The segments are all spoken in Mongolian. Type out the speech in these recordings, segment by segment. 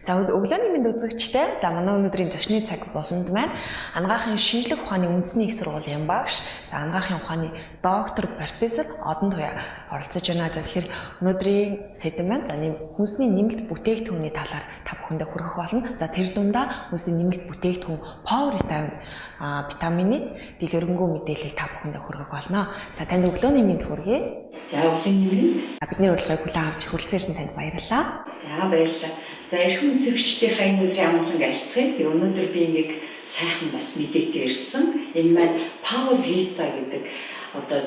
За өглөөний мэнд үзэгчтэй. За манай өнөөдрийн зочны цаг болонд маань анагаахын шинжлэх ухааны үндэсний их сургуулийн багш, анагаахын ухааны доктор, профессор Одон Туяа оролцож байна. За тэгэхээр өнөөдрийн сэдэв маань хүнсний нэмэлт бүтээгдэхүүний талаар та бүхэндээ хүргэх болно. За тэр дундаа хүнсний нэмэлт бүтээгдэхүүн Power витамины дэлгэрэнгүй мэдээллийг та бүхэндээ хүргэх болно. За танд өглөөний мэнд хүргэе. За өглөөний мэнд. Бидний урилгыг хүлээн авч хүрэлцээрсэн танд баярлалаа. За баярлалаа. За эрхэм үзэгчдийнхээ энэ өдрийн амгалан айлтгая. Тэгээ өнөөдөр би нэг сайхан бас мэдээтэй ирсэн. Энэ маань Power Vita гэдэг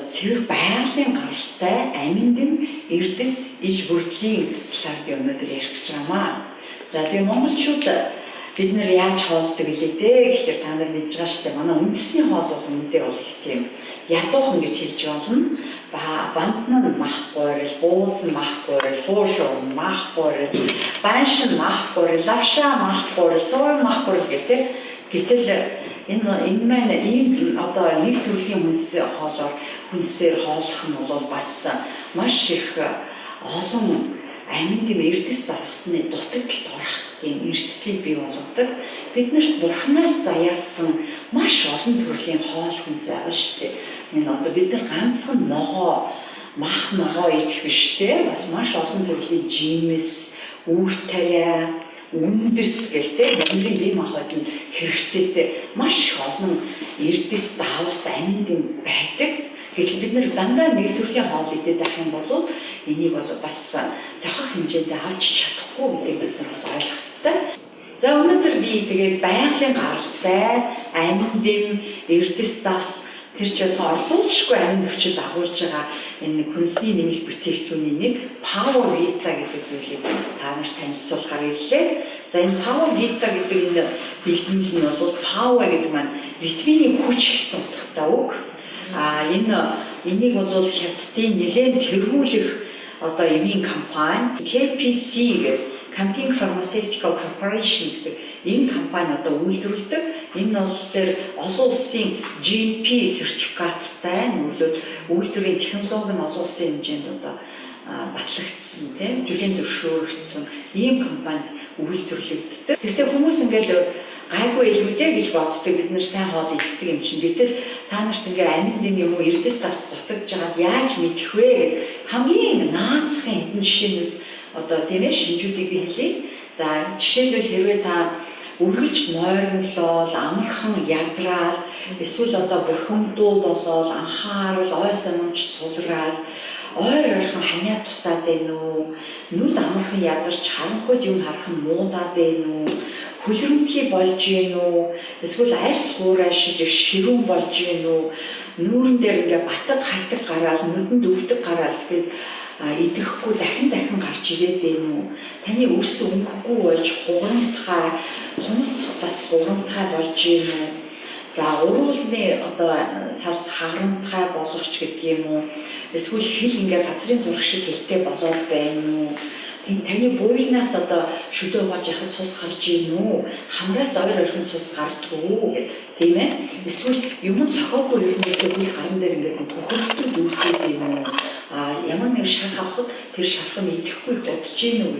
цэвэр байгалийн гаралтай аминдын эрдэс иж бүрдлийн талаар би өнөөдөр ярих гэж байгаамаа. За тэгээ монголчууд бид нэр яаж хоолдог илээ дээ гэхээр та нар мэдж байгаа шүү дээ. Манай үндэсний хоол бол үнэндээ бол их тийм ядуухан гэж хэлж болно. Бантан мах гойрол, бууз мах гойрол, хуушур мах гойрол, баншин мах гойрол, лавша мах гойрол, цоор мах гойрол гэдэг. Гэтэл энэ маань ийм нэг төрлийн хүнсээр хооллох нь бол бас маш их олон аминдын эрдэс давсны дутагдалд орох тийм эрсдлийг бий болгодог. Биднэрт бурхнаас заяасан маш олон төрлийн хоол хүнс байгаа шүү дээ. Энэ бид нар ганцхан ногоо, мах ногоо идэх биш дээ. Бас маш олон төрлийн жимс, үүр тариа, үндэс гэдэг бидний бие махбодын хэрэгцээтэй маш олон эрдэс давс аминдын байдаг. Гэтэл бид нар дандаа нэг төрлийн хоол идэх байх юм бол энийг бол бас зохих хэмжээнд авч чадахгүй гэдгийг бид нар бас ойлгох ёстой. За өнөөдөр би тэгээд байгалийн гаралтай аминдын эрдэс давс тэр ч болон орлуулшгүй аминд хүчил агуулж байгаа энэ хүнсний нэмэлт бүтээгдэхүүний нэг Power Vita гэдэг зүйлийг та нарт танилцуулахаар ирлээ. За энэ Power Vita гэдэг энэ бэлтгэл нь бол Power гэдэг маань витамины хүч гэсэн утгатай үг. Энийг бол хятадын нэлээд тэргүүлэх эмийн компани KPC гэдэг Camping Pharmaceutical Corporation гэдэг энэ компани үйлдвэрлэдэг. Энэ бол тэр олон улсын GMP сертификаттай үйлдвэрийн технологи нь олон улсын хэмжээнд батлагдсан тийм төлөв зөвшөөрөгдсөн ийм компанид үйлдвэрлэгддэг. Тэгвэл хүмүүс ингээд гайгүй илгүүдээ гэж боддог бид нэр сайн хоол иддэг юм чинь. Гэтэл та нарт ингээд аминдын юм уу эрдэс давс дутагдж байгаад яаж мэдэх вэ гэдэг хамгийн наацхан хэдэн жишээнүүд тийм ээ шинжүүдийг би хэлье. За жишээлбэл хэрвээ та үргэлж нойрмолол, амархан ядраад, эсвэл бухимдуу болоод анхаарал, ой санамж сулраад, ойрхон ханиад тусаад байна уу? Нүд амархан ядарч харанхуйд юм харах нь муудаад байна уу? Хүлрэмтгий болж байна уу? Эсвэл арьс хуурай шиг ширүүн болж байна уу? Нүүрэн дээр ингээ батг хатаг гараад, нүдэнд өвдөг гараад тэгээд идэхгүй дахин гарч ирээд байна уу? Таны өс өнгөхгүй болж хугамтгай, хумс бас хугамтгай болж байна уу? За уруулны сард хагарамтгай боловч гэдэг юм уу? Эсвэл хил ингээ газрын зураг шиг хэлтэй болоод байна уу? Таны буйлнаас шүдөө болж яхад цус гарч ийн үү? Хамраас ойрхон цус гардгүү гэх тийм ээ. Эсвэл юм цохоогүй юмнээсээ үл гарын дээр ингээд хөхөртөд үүсээд юм уу? Ямар нэг шарх авахд тэр шарх нь идэхгүй бодож ийн үү?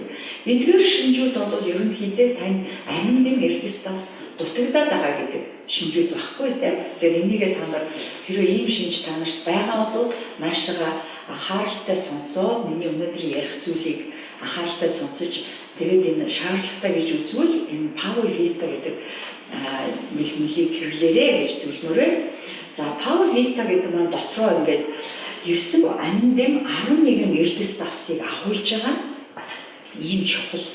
Эдгээр шинжүүд бол ерөнхийдөө тань аминдын эрдэс давс дутагдаад байгаа гэдэг шинжүүд багхгүй тийм. Тэгэхээр энийгээ та нар хэрвээ ийм шинж та нарт байгаа бол наашаага анхааралтай сонсоод миний өнөөдөр ярих зүйлийг анхааралтай сонсож тэгээд энэ шаардлагатай гэж үзвэл энэ Power Vita гэдэг мэлмэлийг хэрэглээрэй гэж зөвлөмөрөө. За Power Vita гэдэг маань дотроо ингээд 9 аминдын 11 эрдэс давсыг агуулж байгаа ийм чухал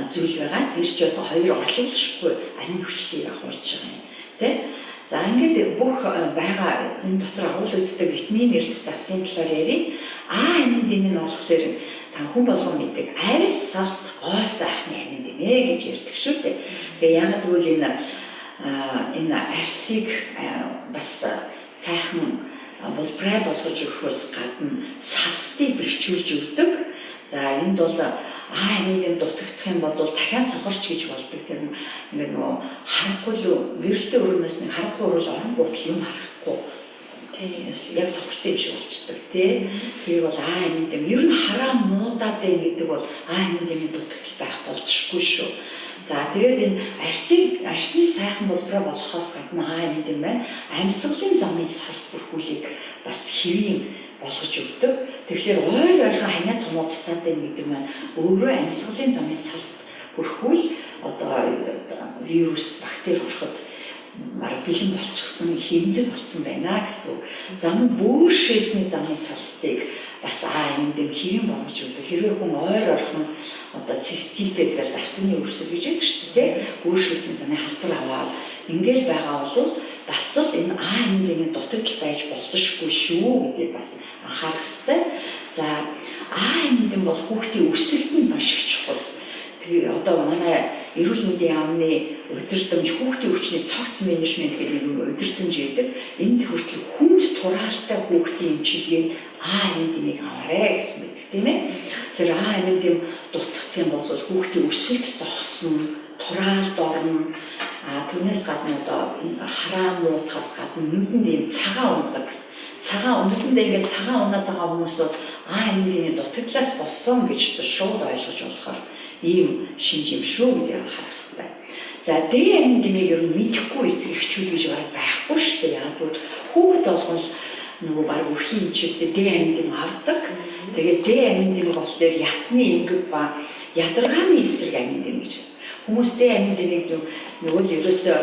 зүйл байгаа. Тэр ч одоо хоёр орлуулшгүй амин хүчлийг агуулж байгаа юм. Тэ? За ингээд бүх байгаа энэ дотор агуулгддаг витамин эрдэс давсын талаар ярив. Аминдын нь болохоор хүн болгон мэддэг арьс саст гой сайхны аминд нэ гэж ярьдаг шүү дээ. Тэгээ яг тэгвэл энэ арьсыг бас сайхан болбрай болгож өгөхөөс гадна састыг бэхжүүлж өгдөг. За энд бол аминдын дутагдах юм бол дахиад сохорч гэж болдог. Тэр нэг харахгүй юу гэрэлтэй өрөөс нэг харахгүй өрөөл орон гутал юм харахгүй. Яг сохорцсон юм шиг болчдөг тий. Тэр бол аминд ер нь хараа муудаад байна гэдэг бол аминдын дутагдал байх болзошгүй шүү. За тэгээд энэ арсны сайхан болбороо болохоос гадна энэ юм байна. Амьсгалын замын сас бүрхүүлийг бас хэвийн болгож өгдөг. Тэгэхээр ойрхон ханиа томоо тусаад байна гэдэг маань өөрөө амьсгалын замын сас бүрхүүл одоо вирус, бактери ороход бэлэн болчихсон, хэмзэг болсон байна гэсэн. Зам бүр шээсний замын салстыг бас энд хэвэн болгож өгдөг. Хэрвээ хүн ойрхон одоо циститэй тэгэл авсны өрсөг гэж яддаг шүү дээ. Бүр шээсний замын халдвар аваад ингээл байгаа бол бас л энэ энд дутагдал байж болзошгүй шүү гэдгийг бас анхаарах хэрэгтэй. За энд бол хүүхдийн өсөлтөнд маш их чухал. Тэгээ одоо манай эрүүл мэндийн яамны удирдамж хүүхдийн өвчний цогц менежмент гэдэг нэг удирдамж байдаг. Энд хүртэл хүнд тураалтай хүүхдийн эмчилгээнд энийг аваарэ гэсэн мэт тийм ээ. Тэр энд юм дутагдах юм бол хүүхдийн өсөлт зогсно, тураалд орно. Түүнээс гадна одоо хараа муутахаас гадна нүдэнд ийм цагаан ундаг. Цагаан нүдэндээ ингээд цагаан унаад байгаа хүмүүс бол энийг дутагдлаас болсон гэж шууд ойлгож болохоор ийм шинж юм шүү гэдгийг харах хэрэгтэй. За ДН дэмийг ер нь мэдэхгүй эцэг эхчүүд гэж байхгүй шүү дээ. Яг бол хүүхд болгол нөгөө баг өрхийн эмчээсээ ДН дэм авдаг. Тэгээд ДН дэм болохоор ясны эмгэг ба ядаргааны эсрэг амин дэм гэж. Хүмүүс ДН дэмийг нөгөө л ерөөсөө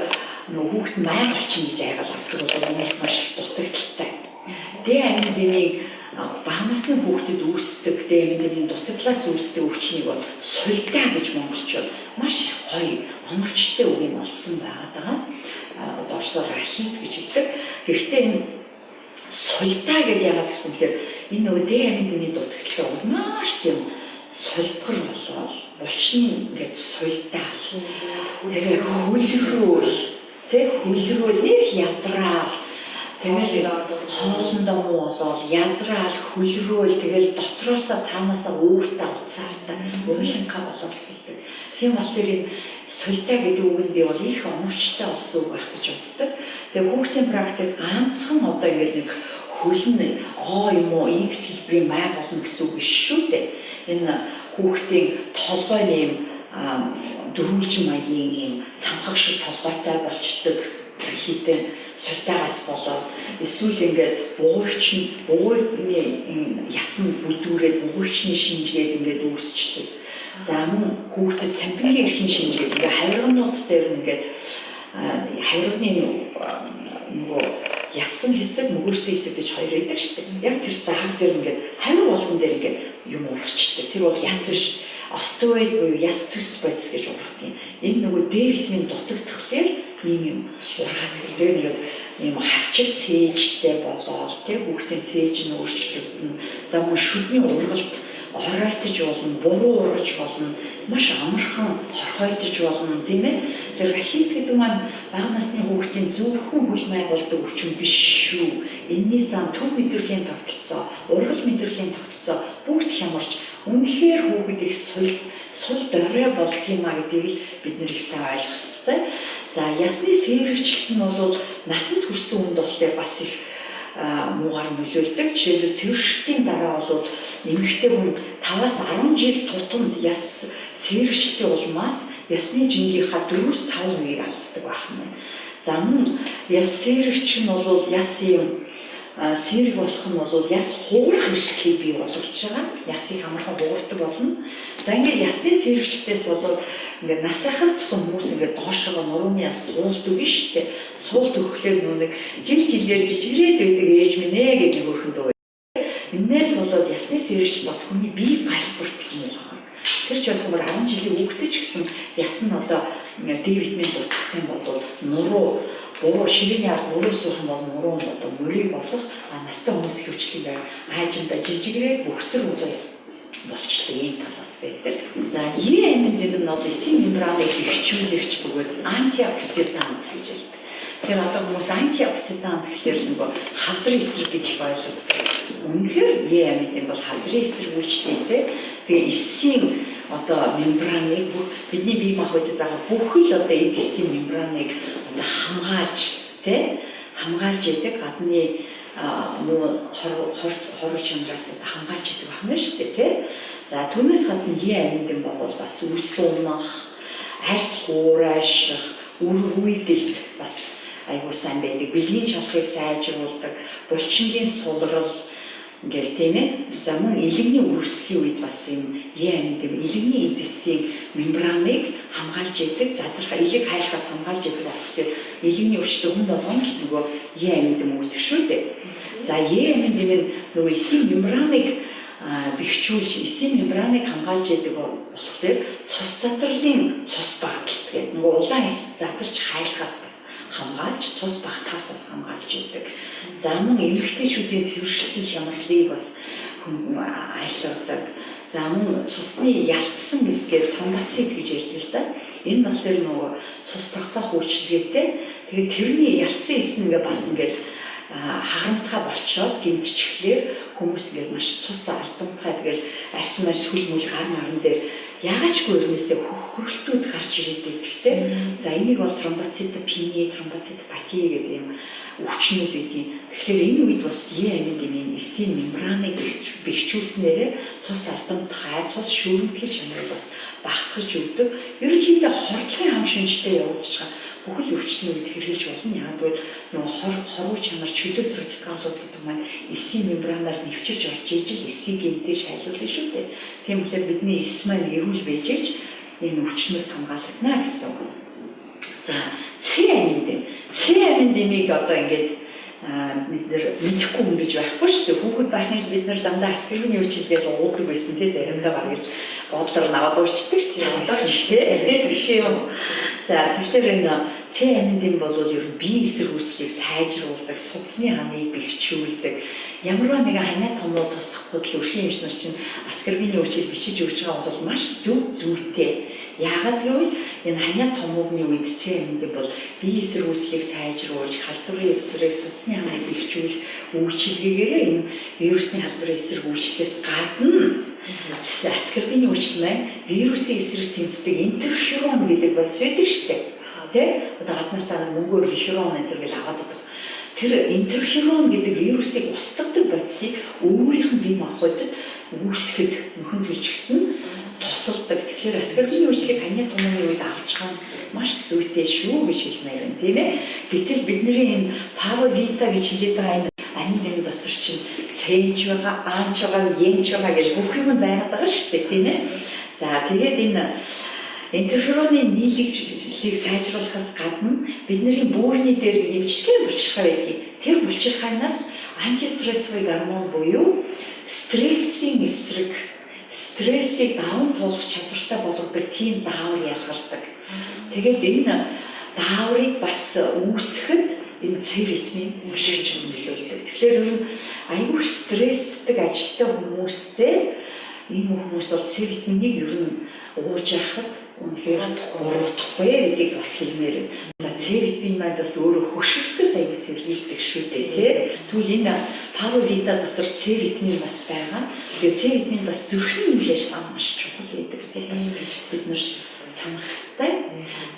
нөгөө хүүхд маяг орчин гэж айгаал авдаг бол өмнөх маш их дутагдaltaй. ДН дэмийг бага насны хүүхдэд үүсдэг ДН-ийн дутагдлаас үүсдэг өвчнийг бол султаа гэж монголчууд маш их гоё оновчтой үг юм олсон байгаа. Одоо орсоор рахит гэж хэлдэг. Гэхдээ энэ султаа гэж яагаад гэсэн тэгэхээр энэ нөгөө ДН-ийн дутагдлаа бол маш тийм сулбгар болоод булчны ингээд султаа. Тэгээ хөлрөөл нэг ядраал тэгэл хоолндоо муу болоод ядраал хөлрөөл тэгэл дотроосоо цаанаасаа өөртөө уцаалтаа уйланхаа болоод хэлдэг. Тийм бол тэр султаа гэдэг үг нь би бол их оновчтой болсон үг байх гэж боддог. Тэгээ хүүхдийн практик ганцхан одоо ингээд нэг хөлн юм уу X хэлбэрийн май болно гэсэн үг биш шүү дээ. Энэ хүүхдийн толгойн юм дөрвөлжин маягийн юм цамхаг шиг толгойтой болчдөг хийтэй султаагаас болоод эсвэл ингээд бугуйны ясны бүдүүрээд бугуйчны шинжгээд ингээд үүсчдэг. За мөн хүүхдэд самбигийн эрхийн шинжгээд ингээд хавиргнууд дээр ингээд хавиргны нөгөө ясан хэсэг мөгөрсөн хэсэг гэж хоёр байдаг шүү дээ. Яг тэр зааг дээр ингээд хавир болгон дээр ингээд юм урагчдаг. Тэр бол яс биш. Остеоид буюу яс төс бодис гэж ургадаг юм. Энэ нөгөө Д витамин дутагдхлаар ийм юм ургаад тэгээд ингээд ийм хавчиг цээжтэй болоод тэг хүүхдийн цээж нь өөрчлөгдөн. За мөн шүдний ургалт оройтож болно, буруу ургаж болно, маш амархан хорхойтож болно, тийм ээ. Тэр рахит гэдэг маань бага насны хүүхдийн зөвхөн хөл май болдог өвчин биш шүү. Энэний зам төв мэдрэлийн тогтолцоо, ургал мэдрэлийн тогтолцоо бүгд хямарч үнэхээр хүүхэд их сул дорой болдгийм гэдгийг бид нэр их сайн ойлгох хэрэгтэй. За ясны сэргийлэлт нь бол насанд хүрсэн хүнд болохоор бас их муугаар нөлөөлдөг. Жишээлбэл цэвэршилтийн дараа бол эмэгтэй хүн 5-аас 10 жил тутамд яс сэргийлэлтийн улмаас ясны жингийнхаа 4-5 үеийг алддаг байх юм. За мөн яс сэргийлч нь бол яс юм сэрэг болох нь бол яс хугарах эрсдлийг бий болгож байгаа. Ясыг хамархан хугардаг болно. За ингээд ясны сэргийлчдээс бол ингээд нас ахалт тусан хүмүүс ингээд доошоо нурууны яс суулдаг биш үү? Суулт өгөхлөөр нэг жилээр жижигрээд байдаг ээж минь ээ гэдэг хөрхөнд өгөө. Энээс болоод ясны сэргийлч бас хүний бие галбарт юм байна. Тэр ч болохоор 10 жилийн хүүхдэд ч гэсэн яс нь одоо Д витамин дутагдах юм бол нуруу ширээний ард нуруу суух бол нуруу одоо мөрийг болох настай хүмүүс хөвчлийг аажимда жижигрээд бүхтэр үзээ болчтой юм талаас байдаг. За Е-амин нь бол эсийн мембраныг бэхжүүлэгч бөгөөд антиоксидант гэж хэлдэг. Тэгэхээр одоо хүмүүс антиоксидант гэхээр нөгөө хавдрын эсрэг гэж ойлгодог. Үнэхээр Е-амин бол хавдрын эсрэгүүлжтэй. Тэгээ эсийн одоо мембраныг бидний бие махбодод байгаа бүхэл одоо эдийн мембраныг хамгаалж яадаг гадны муу хоруу чангараас хамгаалж идэг байна шүү дээ тий. За түүнээс гадна Е-амин бол бас үс унах, арьс хуурайших, үр үйдэлт бас айгуу сайн байдаг. Бэлгийн шалхыг сайжруулдаг, булчингийн сулрал ингээл тийм ээ. За мөн илэгний үрслийн үед бас энэ яа гэдэг илэгний эдэсийн мембраныг хамгаалж идэг, задрах илэг хайлахаас хамгаалж идэг болохоор илэгний өвчтөд хүн болгоно нөгөө яа гэдэг үүдэх шүү дээ. За яа гэдэг нь нөгөө эсийн мембраныг бэхжүүлж эсийн мембраныг хамгаалж идэг болохоор цус задралын цус багталт гэдэг нөгөө улаан эс задарч хайлахаас бас хамгаалж цус багтахаас хамгаалж идэг. За мөн эмэгтэйчүүдийн цэвэршилтийн хямралыг бас айлуулдаг. За мөн цусны ялцсан хэсгээр тромбоцит гэж ярьдаг л да. Энэ болохоор нөгөө цус тогтоох үйлчилгээтэй. Тэгээд тэрний ялцсан хэсэг нь бас ингээд харамтгай болчоод гэмтчихлээр хүмүүс ингээд маш цус алдамтгай тэгэл арьс марьс хөл мөл гар марн дээр яагачгүй өрнөөсөө хөрөлтүүд гарч ирээд гэхдээ за энийг бол тромбоцитопения, тромбоцитопатия гэдэг юм өвчнүүд байдیں۔ Тэгэхээр энэ үед бас яамын дэмийн эсийн мембраныг бэхжүүлснээр цус алдамтгай, цус шүүрэмтгэл шанал бас багасгаж өгдөг. Ерөнхийдөө хордлогын хам шинжтэй явагдаж байгаа бүхэл өвчтнүүд хэрэглэж болно. Яг бол нөгөө хоруу чанар чөлөөт радикалууд гэдэг маань эсийн мембранаар нэвчирж орж ижил эсийг гэмтээ шайлуулна шүү дээ. Тийм болохоор бидний эс маань эрүүл байж иж энэ өвчнөөс хамгаалагдана гэсэн үг. За C-амин дэмийг одоо ингээд бид нэр мэдэхгүй юм гэж байхгүй шүү дээ. Хүүхэд байхад бид нар дандаа аскрины үйлчилгээд уудаг байсан тий заримдаа бараг л бодлоор наваад уурчдаг шүү дээ. Одоо ч тийм юм. За тэгэхээр энэ C-амин дэм бол ер нь бие эсрэг үүслийг сайжруулдаг, судасны хамыг бэхжүүлдэг. Ямарваа нэгэн ханиа томнууд тусахгүй л өрхийн эмч нар чинь аскрины үйлчил бичиж өгч байгаа бол маш зөв зүйтэй. Яагаад гэвэл энэ ханиа томуудны үед C-амин дэм бол бие эсрэг үүслийг сайжруулж, халдварын эсрэг судасны хамыг бэхжүүлэх үйлчилгээгээр энэ вирусны халдварын эсрэг үйлчлэлээс гадна аскорбины үйлчлэл маань вирусын эсрэг тэмцдэг интерферон гэдэг бодис байдаг шүү дээ. Тэ? Одоо гаднаасаа мөнгөөр виферон энэ гэж аваад байдаг. Тэр интерферон гэдэг вирусыг устгадаг бодисыг өөрийнх нь бие махбодод үүсгэхэд нөхөн билжигт нь тусалдаг. Тэгэхээр аскорбины үйлчлэлийг ханиа томооны үед авч байгаа нь маш зүйтэй шүү гэж хэлмээр байна, тийм ээ. Гэтэл бидний энэ Pavovita гэж хэлээд байгаа энэ амин дэм дотор чинь цээж байгаа, аанч байгаа, янч байгаа гэж бүх юм байгаад байгаа шүү дээ, тийм ээ. За тэгээд энэ интерфероны нийлэгдлийг сайжруулахаас гадна бидний бөөрийн дээр нэг жижигхэн булчирхай байдгийг тэр булчирхайнаас антистрессовый гормон буюу стрессийн эсрэг стрессийг даван туулах чадвартай болгодог тийм даавар ялгардаг. Тэгээд энэ дааврыг бас үүсгэхэд энэ С витамин маш их нөлөөлдөг. Тэгэхээр ер нь аюул стресстэй ажилттай хүмүүстэй энэ хүмүүс бол С витаминыг ер нь ууж яхад үнэхээр уруудахгүй гэдгийг бас хэлмээр байна. За С витамин маань бас өөрөө хөшөлтөөс аюул сэргийлдэг шүү дээ, тий. Тэгвэл энэ Pavovita дотор С витамин бас байгаа. Тэгээд С витамин бас зүрхний үйл ажиллагаа маш чухал гэдэг тий. Бас бид нар санах хэрэгтэй.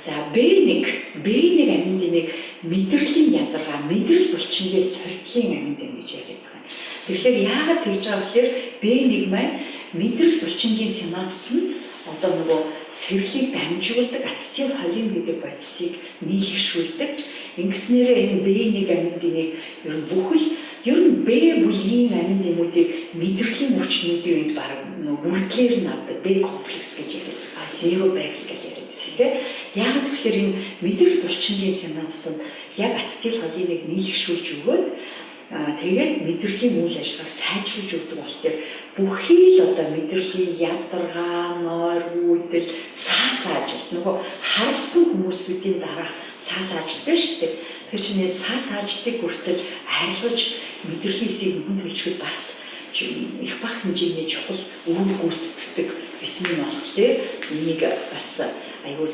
За B1 амин дэмийг мэдрэлийн ядаргаа, мэдрэл булчингээс сортлын амин дэм гэж яриад байгаа. Тэгэхээр яагаад тэгж байгаа гэхээр B1 маань мэдрэл булчингийн синапсанд одоо нөгөө сэргэлийг дамжуулдаг ацетил холин гэдэг бодисыг нийлгшүүлдэг. Ингэснээрээ энэ B1 амин дэмийг ер нь бүхэл ер нь B бүлгийн амин дэмүүдийг мэдрэлийн өвчнүүдийн үед баг нөгөө бүрдлэр нь авдаг B комплекс гэж яриад. Zero bags гэж яриад. Тэгэхээр яг тэгэхээр энэ мэдрэл булчингийн синапсанд яг ацетил холиныг нийлгшүүлж өгөөд тэгээд мэдрэлийн үйл ажиллагааг сайжруулж өгдөг болохоор бүхий л одоо мэдрэлийн ядаргаа, нойр, үүдэл, саас ажилт нөгөө харвсан хүмүүсүүдийн дараах саас ажилт байна шүү дээ. Тэгэхээр чиний саас ажилтыг хүртэл арилгаж мэдрэлийн эсийг өгөн төлчгөл бас их бага хэмжээний чухал үр гүйцэтгэдэг витамин болохоор энийг бас аюул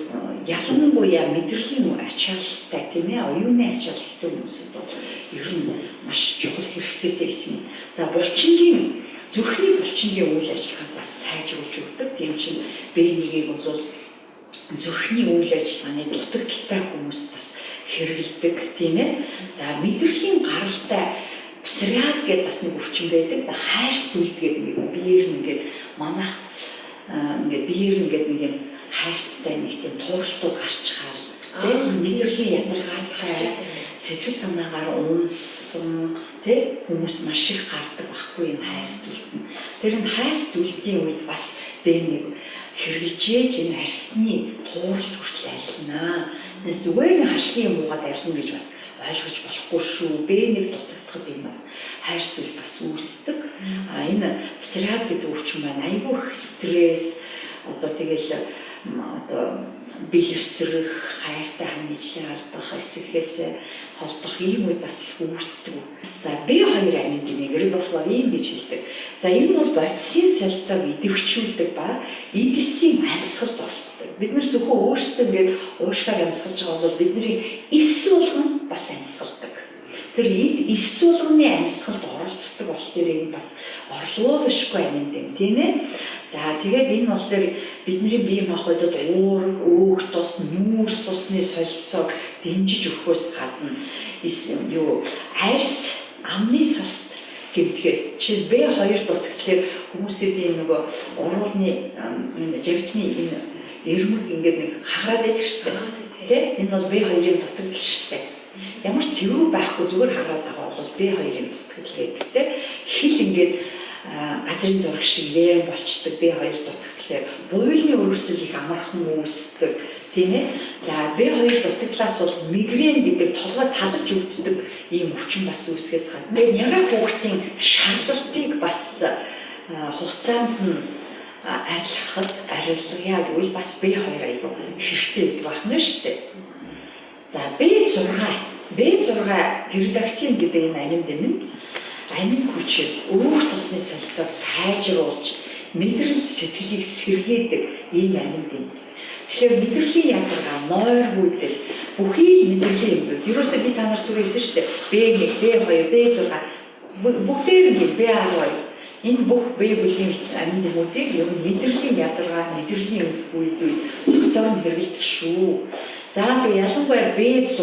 ялангуяа мэдрэлийн ачаалалтай тийм ээ оюуны ачаалалтай хүмүүсд бол ер нь маш чухал хэрэгцээтэй витамин. За булчингийн зүрхний булчингийн үйл ажиллагааг бас сайжруулж өгдөг. Тийм чинь B1-ийг бол зүрхний үйл ажиллагааны дутагдaltaй хүмүүс бас хэрэглэдэг тийм ээ. За мэдрэлийн гаралтай псориаз гэдэг бас нэг өвчин байдаг. Хайрс түлд гэдэг нэг биеэр ингээд манайх ингээд биеэр ингээд нэг юм хайртай нэг тийм тууралтууд гарч хаал тийм мэдрэлийн ядаргаатай сэтгэл санаагаар унсан тийм хүмүүс маш их гардаг байхгүй юм хайр сэтгэлд нь. Тэр энэ хайр сэтгэлийн үед бас бэ нэг хэрэгжээж энэ арсны тууралт хүртэл арилнаа. Нэс зүгээр хашлын юм уугаад арилна гэж бас ойлгож болохгүй шүү. Бэ нэг дутагдахад энэ бас хайр сэтгэл бас үүсдэг. Энэ псориаз гэдэг өвчин маань айгүй их стресс одоо тэгэл одоо бэлэвсрэх, хайртай хамжлын алдах, эсэхээс холдох ийм үе бас их үүсдэг. За B2 амин гэмээр рибофлавин гэж хэлдэг. За энэ бол бодисын солилцоог идэвхжүүлдэг ба эдисийн амьсгалд оролцдог. Бид нар зөвхөн өөрсдөө ингээд уушгаар амьсгалж байгаа бол бидний эс болгон бас амьсгалдаг. Тэр эс болгоны амьсгалд оролцдог болохоор энэ бас орлуулшгүй амин гэм тийм ээ. За тэгээд энэ болохоор бидний бие махбодод уурга, өөх тос, нүүрс усны солилцоог дэмжиж өгөхөөс гадна арьс, амны саст гэмтгээс чи B2 дутагдлаар хүмүүсийн нөгөө уруулны жавчны энэ эрмэг ингээд нэг хагаад байдаг шүү дээ. Тэ? Энэ бол B2-ийн дутагдал шүү дээ. Ямар ч цэвэр байхгүй зүгээр хагаад байгаа бол B2-ийн дутагдал гэдэг тэ. Хил ингээд газрын зураг шиг лэм болчдөг B2 дутагдлаар буйлны өрөвсөл их амархан үүсдэг тийм ээ. За B2 дутагдлаас бол мигрен гэдэг толгой талж өвддөг ийм өвчин бас үүсгээс гадна нягра хүүхдийн шаарлалтыг бас хугацаанд нь арилгая гэвэл бас B2 аягүй хэрэгтэй гэдэг байна шүү дээ. За B6 пиридоксин гэдэг энэ амин дэм нь амин хүчил өөх тосны солилцоог сайжруулж мэдрэл сэтгэлийг сэргээдэг ийм амин дэм. Тэгэхээр мэдрэлийн ядаргаа, нойр хүйдэл бүхий л мэдрэлийн юм. Ерөөсөө би та нарт түрүү хэлсэн шүү дээ. B1, B2, B6 бүгдээр нь B12 энэ бүх B бүлийн амин дэмүүдийг ер нь мэдрэлийн ядаргаа, мэдрэлийн хүйдэл зөвцөөр хэрэглэдэг шүү. За тэгээ ялангуяа B6,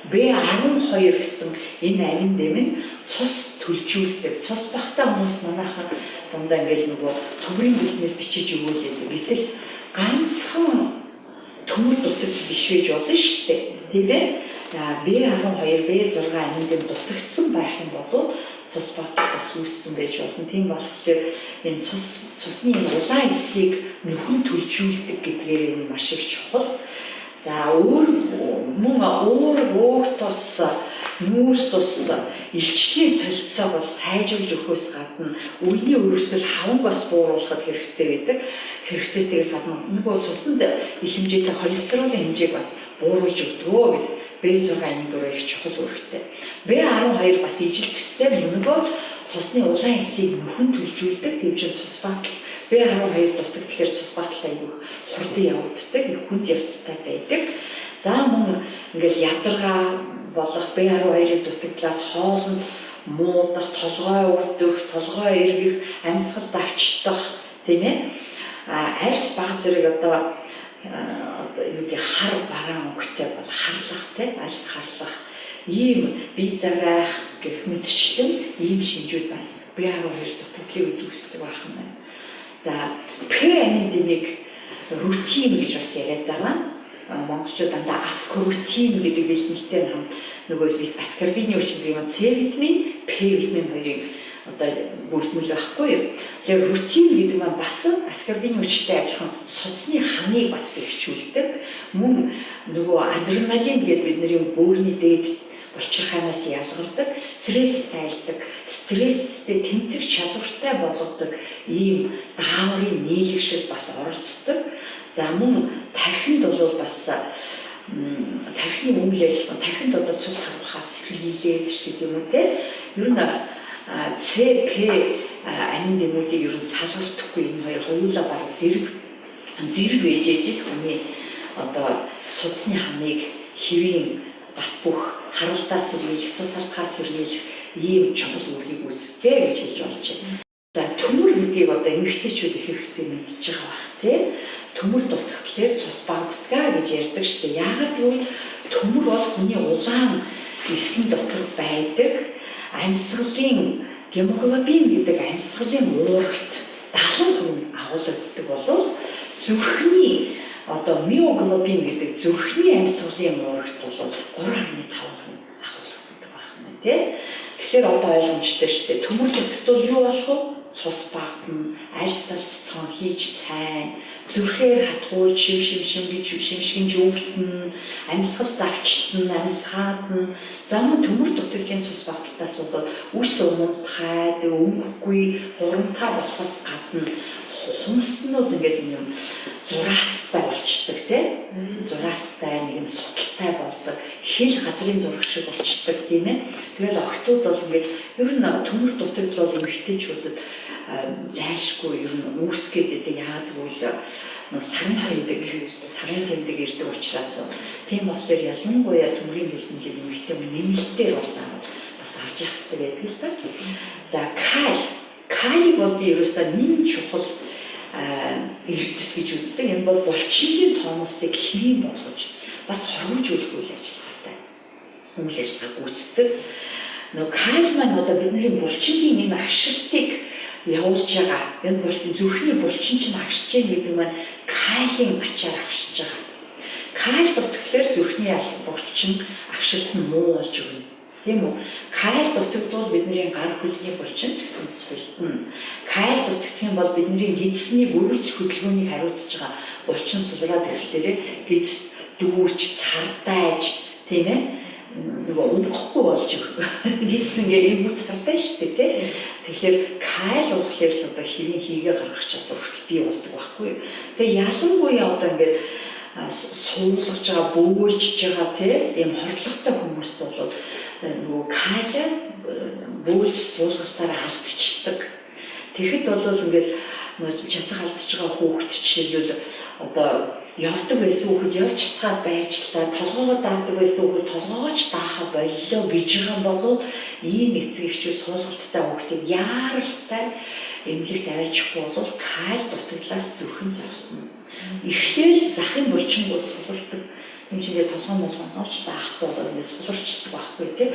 B12 гэсэн энэ амин дэм нь цус төлжүүлдэг. Цус багтаа хүмүүс манайхан дундаа ингээл нөгөө төмрийн бэлтнэл бичиж өгөөлээд гэтэл ганцхан төмөр дутагдал биш байж болно шүү дээ. Тийм ээ. B12, B6 амин дэм дутагдсан байх юм бол цус багтаа бас үүссэн байж болно. Тийм болохоор энэ цусны улаан эсийг нөхөн төлжүүлдэг гэдгээр энэ маш их чухал. За мөн өөх тос, нүүрс ус, илчлийн солилцоог бол сайжруулж өгөхөөс гадна үений өрөвсөл хаван бас бууруулахад хэрэгцээ байдаг. Хэрэгцээтэйгээс гадна нөгөө цуснд их хэмжээтэй холестеролын хэмжээг бас бууруулж өгдөгөө гэдэг B6 амин дөрөв их чухал үүрэгтэй. B12 бас ижил төстэй нөгөө цусны улаан эсийг нөхөн төлжүүлдэг. Тийм ч цус багтал B12 дутагдaltaхээр цус багтал аягүй хурдан явагддаг, их хүнд явцтай байдаг. За мөн ингээл ядаргаа болох B12-ийн дутагдлаас хоолнд муудах, толгой өвдөх, толгой эргэх, амьсгал давчдах, тийм ээ. Арьс баг зэрэг одоо юу гэх хар бараан өнгөтэй бол харлахтай, арьс харлах, ийм бие зарайх гэх мэтчлэн ийм шинжүүд бас B12 дутагдлыг үүсдэг байх юм байна. За P амин дэмийг рутин гэж бас яриад байгаа. Монголчууд дандаа аскорбин гэдэг бэлтгэлтэй хамт нөгөө аскорбины өвчин юм С витамин, П витамин хоёрыг одоо бүрдмэл байхгүй юу. Тэгэхээр рутин гэдэг маань бас аскорбины өвчтэй адилхан судасны хамыг бас бэхжүүлдэг. Мөн нөгөө адреналин гэдэг бидний бөөрийн дээд булчирхаанаас ялгардаг, стресс тайлдаг, стресстэй тэмцэх чадвартай болгодог ийм дааврын нийлэгшил бас оролцдог. За мөн тархинд бол бас тархины үйл ажиллагаа, тархинд одоо цус харахаас сэргийлээд ч юм уу те. Ер нь ЦП амин дэмүүдийг ер нь салгалтгүй энэ хоёр хоёулаа баг зэрэг байж ижил хүний одоо судасны хамыг хэвийн бат бөх харалтаас сэргийлэх, цус алтгаас сэргийлэх ийм чухал үүргийг үүсгэдэг гэж хэлж болж байна. За төмөр гэдгийг одоо эмэгтэйчүүд их хэрэгтэй мэдж байгаа бах тийм. Төмөр дутагдлаар цус багддаг гэж ярьдаг шүү дээ. Яагаад гэвэл төмөр бол хүний улаан эсийн дотор байдаг амьсгалын гемоглобин гэдэг амьсгалын уурагт 70% агуулгаддаг болов зүрхний одоо миоглобин гэдэг зүрхний амьсгалын уурагт бол 3.5% агуулгадаг байна тий. Тэгэхээр одоо ойлгомжтой шүү дээ. Төмөр дутагт бол юу болох вэ? Цус багтна, арьс салцсан хийж цайн, зүрхээр хатгуул шимшгэн жөвтөн, амьсгал давчтан, амьсгаадна. Замун төмөр дутагтын цус багталтаас болоод үс унтхай, өмөхгүй, хурамтай болохоос гадна хумснууд ингээд юм зураастай болчдөг тий. Зураастай нэг юм судалтай болдог. Хил газрын зураг шиг болчдөг тийм ээ. Тэгэл охтууд бол ингээд ер нь төмөр дутагт бол эмэгтэйчүүдэд зайлшгүй ер нь үүсгээд байдаг. Яагаад гэвэл сарын тэмдэг ирдэг учраас тийм болохоор ялангуяа төмрийн бэлтгэлийг эмэгтэй нэмэлтээр бол заавал бас авч явах хэрэгтэй байдаг л да. За калий бол би ерөөсөө нэм чухал эрдэс гэж үздэг. Энэ бол булчингийн томосыг хэвийн болгож бас хоригжуулах үйл ажиллагаатай. Үйл ажиллагаа гүйцэтгэдэг. Нөгөө калий маань одоо бидний булчингийн энэ агшилтыг явуулж байгаа. Энэ булчин зүрхний булчин чинь агшиж байгаа гэдэг маань калийн ачаар агшиж байгаа. Калий дутагтлаар зүрхний булчин агшилт нь муу болж өгнө. Тийм үү? Калий дутагдвал бидний гар хөдлөлийн булчин гэсэн сүлтэн. Калий дутагдах юм бол бидний гидсний бүрэлж хөдөлгөөнийг хариуцж байгаа булчин сулраад ирэхлээр гидс дүүрч цардайж тийм ээ нөгөө өнгөхгүй болж гидс ингээ эвгүй цардай шүү дээ тийм. Тэгэхээр калий уухлаар л одоо хэвийн хийгээ гаргах чадвар хүртэл бий болдог байхгүй. Тэгээ ялангуяа одоо ингээд суулгаж байгаа, бөөлжж байгаа тийм хордлоготой хүмүүст бол нөгөө калий бөөлж суулгалтаараа алдчихдаг. Тэгэхэд бол ингээд нөгөө чацах алдчихж байгаа хүүхэд жишээлбэл одоо явдаг байсан хүүхэд явж чадхаа байжлаа, толгоогоо даадаг байсан хүүхэд толгоогооч даахаа боллоо гэж байгаа юм бол ийм эцэг эхчүүд суулгалттай хүүхдийг яаралтай эмнэлэгт аваачихгүй бол калий дутагдлаас зүрхэн зовсно. Эхлээл захын булчингууд сулардаг. Энд чинь толгой молгоноч даахгүй бол ингэ суларчдаг байхгүй тийм.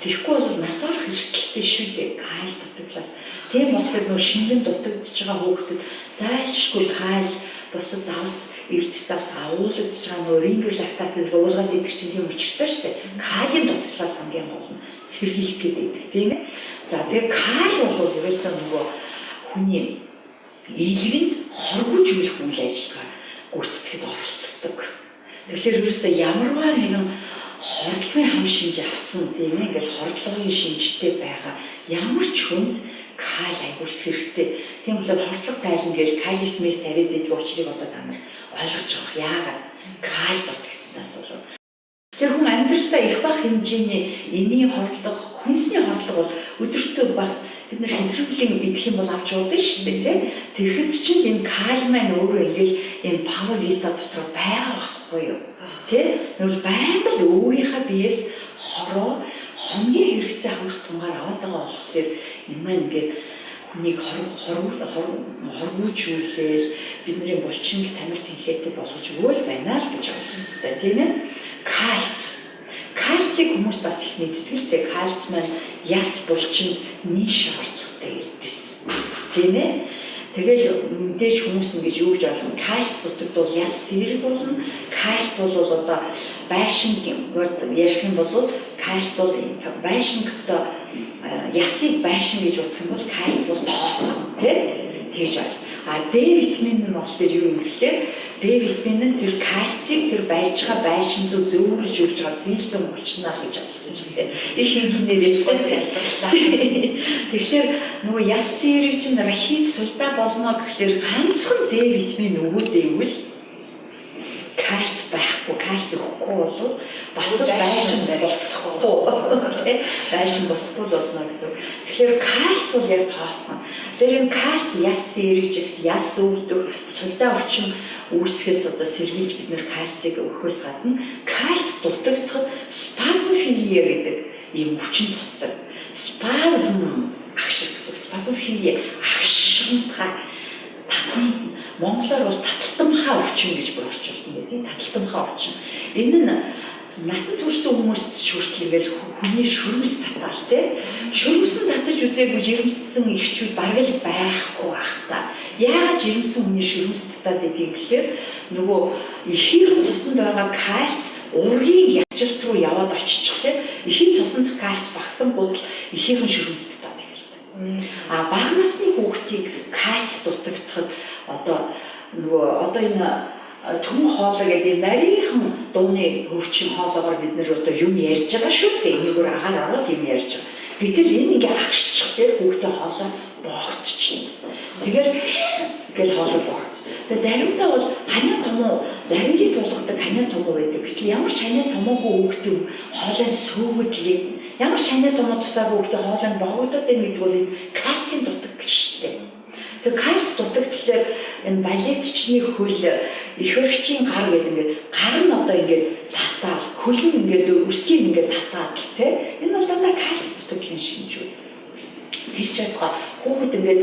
Тэгэхгүй бол насаар хэрсэлтэй шүү дээ калий дутагдлаас. Тийм болохоор нөө шингэн дутагдж байгаа хүүхдэд зайлшгүй калий босод давс эрдэс давс агуулж байгаа нөө рингер лактат гэдэг уулгаад идэх чинь тийм учиртай шүү дээ. Калийн дутагдлаас хамгийн гол нь сэргийлэх гэдэг тийм ээ. За тэгээ калий бол ерөөсөө нөгөө хүний илгэнд хоргожүүлэх үйл ажиллагаа гүйцэтгэхэд оролцдог. Тэгэхээр ерөөсөө ямарваа нэгэн хордлогын хам шинж авсан тийм ээ ингээд хордлогын шинжтэй байгаа ямар ч хүнд калий айгуулт хэрэгтэй. Тийм болохоор хордлого тайлан гэж калисмис тавиад байдаг учраас одоо та нар ойлгож байгаа. Яагаад калий дутагдсанаас болов. Тэр хүн амьдралдаа их бага хэмжээний энийн хордлого, хүнсний хордлого бол өдөртөө баг бид нар хэтрүүлэн идэх юм бол авч уулна шүү дээ тийм. Тэгэхэд чинь энэ калий маань өөрөө ингээл энэ павер вита дотор байгаа байхгүй юу? Тийм. Тэгвэл байнга л өөрийнхөө биеэс хоногийн хэрэгцээ хангах тунгаар аваад байгаа болохоор энэ маань ингээд хүнийг хоргуулжүүлээл бидний булчинг тамир тэнхээтэй болгож өгөөл байна л гэж ойлгох хэрэгтэй тийм ээ. Кальцийг хүмүүс бас их мэддэгтэй. Кальц маань яс булчинд нийш шаардлагатай эрдэс. Тийм ээ. Тэгэл мэдээж хүмүүс ингэж юу гэж ойлгоно. Кальц дутагдвал яс сэрэг болно. Кальц бол одоо байшинг ярих юм бол кальц бол байшингт ясыг байшин гэж бодох юм бол кальц бол тоосгон тийм тэгж байна. А D витамин нь болохоор юу юм гэхээр D витамин нь тэр кальцийг тэр байж байгаа байшин руу зөөвөрлж өгж байгаа зээлзэн хүчнаа гэж ойлгож байна. Их хингээр хэлбэл тэгэхээр нөгөө яс сэрэг чинь рахит сулдаа болно гэхээр ганцхан D витамин өгөөдөөвэл кальц байхгүй, кальц өгөхгүй бол бас байшин босхгүй тийм байшин босхгүй болно гэсэн. Тэгэхээр кальц бол яг тоосон. Тэр энэ кальц яс сэргэж яс өвдөх сулдаа орчин үүсгэхээс одоо сэргийлж бид нэр кальцийг өгөхөөс гадна кальц дутагдахад спазмофилия гэдэг ийм хүчин тусдаг. Спазм агших гэсэн спазмофилия агшихынхаа монголоор бол таталтамхаа өвчин гэж орчуулсан байдаг. Таталтамхаа өвчин. Энэ нь насан турш хүмүүст ч хүртэл ингээл хүний шүрмэс татаал те. Шүрмэсэн татаж үзээгүй жирэмсэн ихчүүд бараг л байхгүй байх та. Яагаад жирэмсэн хүний шүрмэс татаад байдгийг гэхээр нөгөө эхийн цуснд байгаа кальц ургийн язжилт руу яваад очиж те. Эхийн цуснд кальц багасангууд эхийн шүрмэс татаад байдаг. А бага насны хүүхдийг кальц дутагдахад одоо энэ түн хоолой гэдэг нарийнхан дууны хөвчин хоолоогоор бид нэр одоо юм ярьж байгаа шүү дээ. Энийгээр агаар ороод юм ярьж байгаа. Гэтэл энэ ингээ агшчих дээр хүүхдээ хоолой боогдчихно. Тэгэл хоолой боогд. Тэгээ заримдаа бол ханиа том уу, ларингийн тулгадаг ханиа том уу байдаг. Гэтэл ямар ч ханиа томоогүй хүүхдээ хоолой сүүгдлийг, ямар ч ханиа том тусаагүй хүүхдээ хоолой боогдоод байна гэдэг бол энэ кальцийн дутагдал шүү дээ. Тэгээ кальц дутагдлаар энэ балетчны хөл их өргчийн гар гэдэг ингээд гар нь одоо ингээд татаал, хөл нь ингээд өсгийг ингээд татаад тэ. Энэ бол дандаа кальц дутагдлын шинжүүд. Тэр ч ятгаа хүүхэд ингээд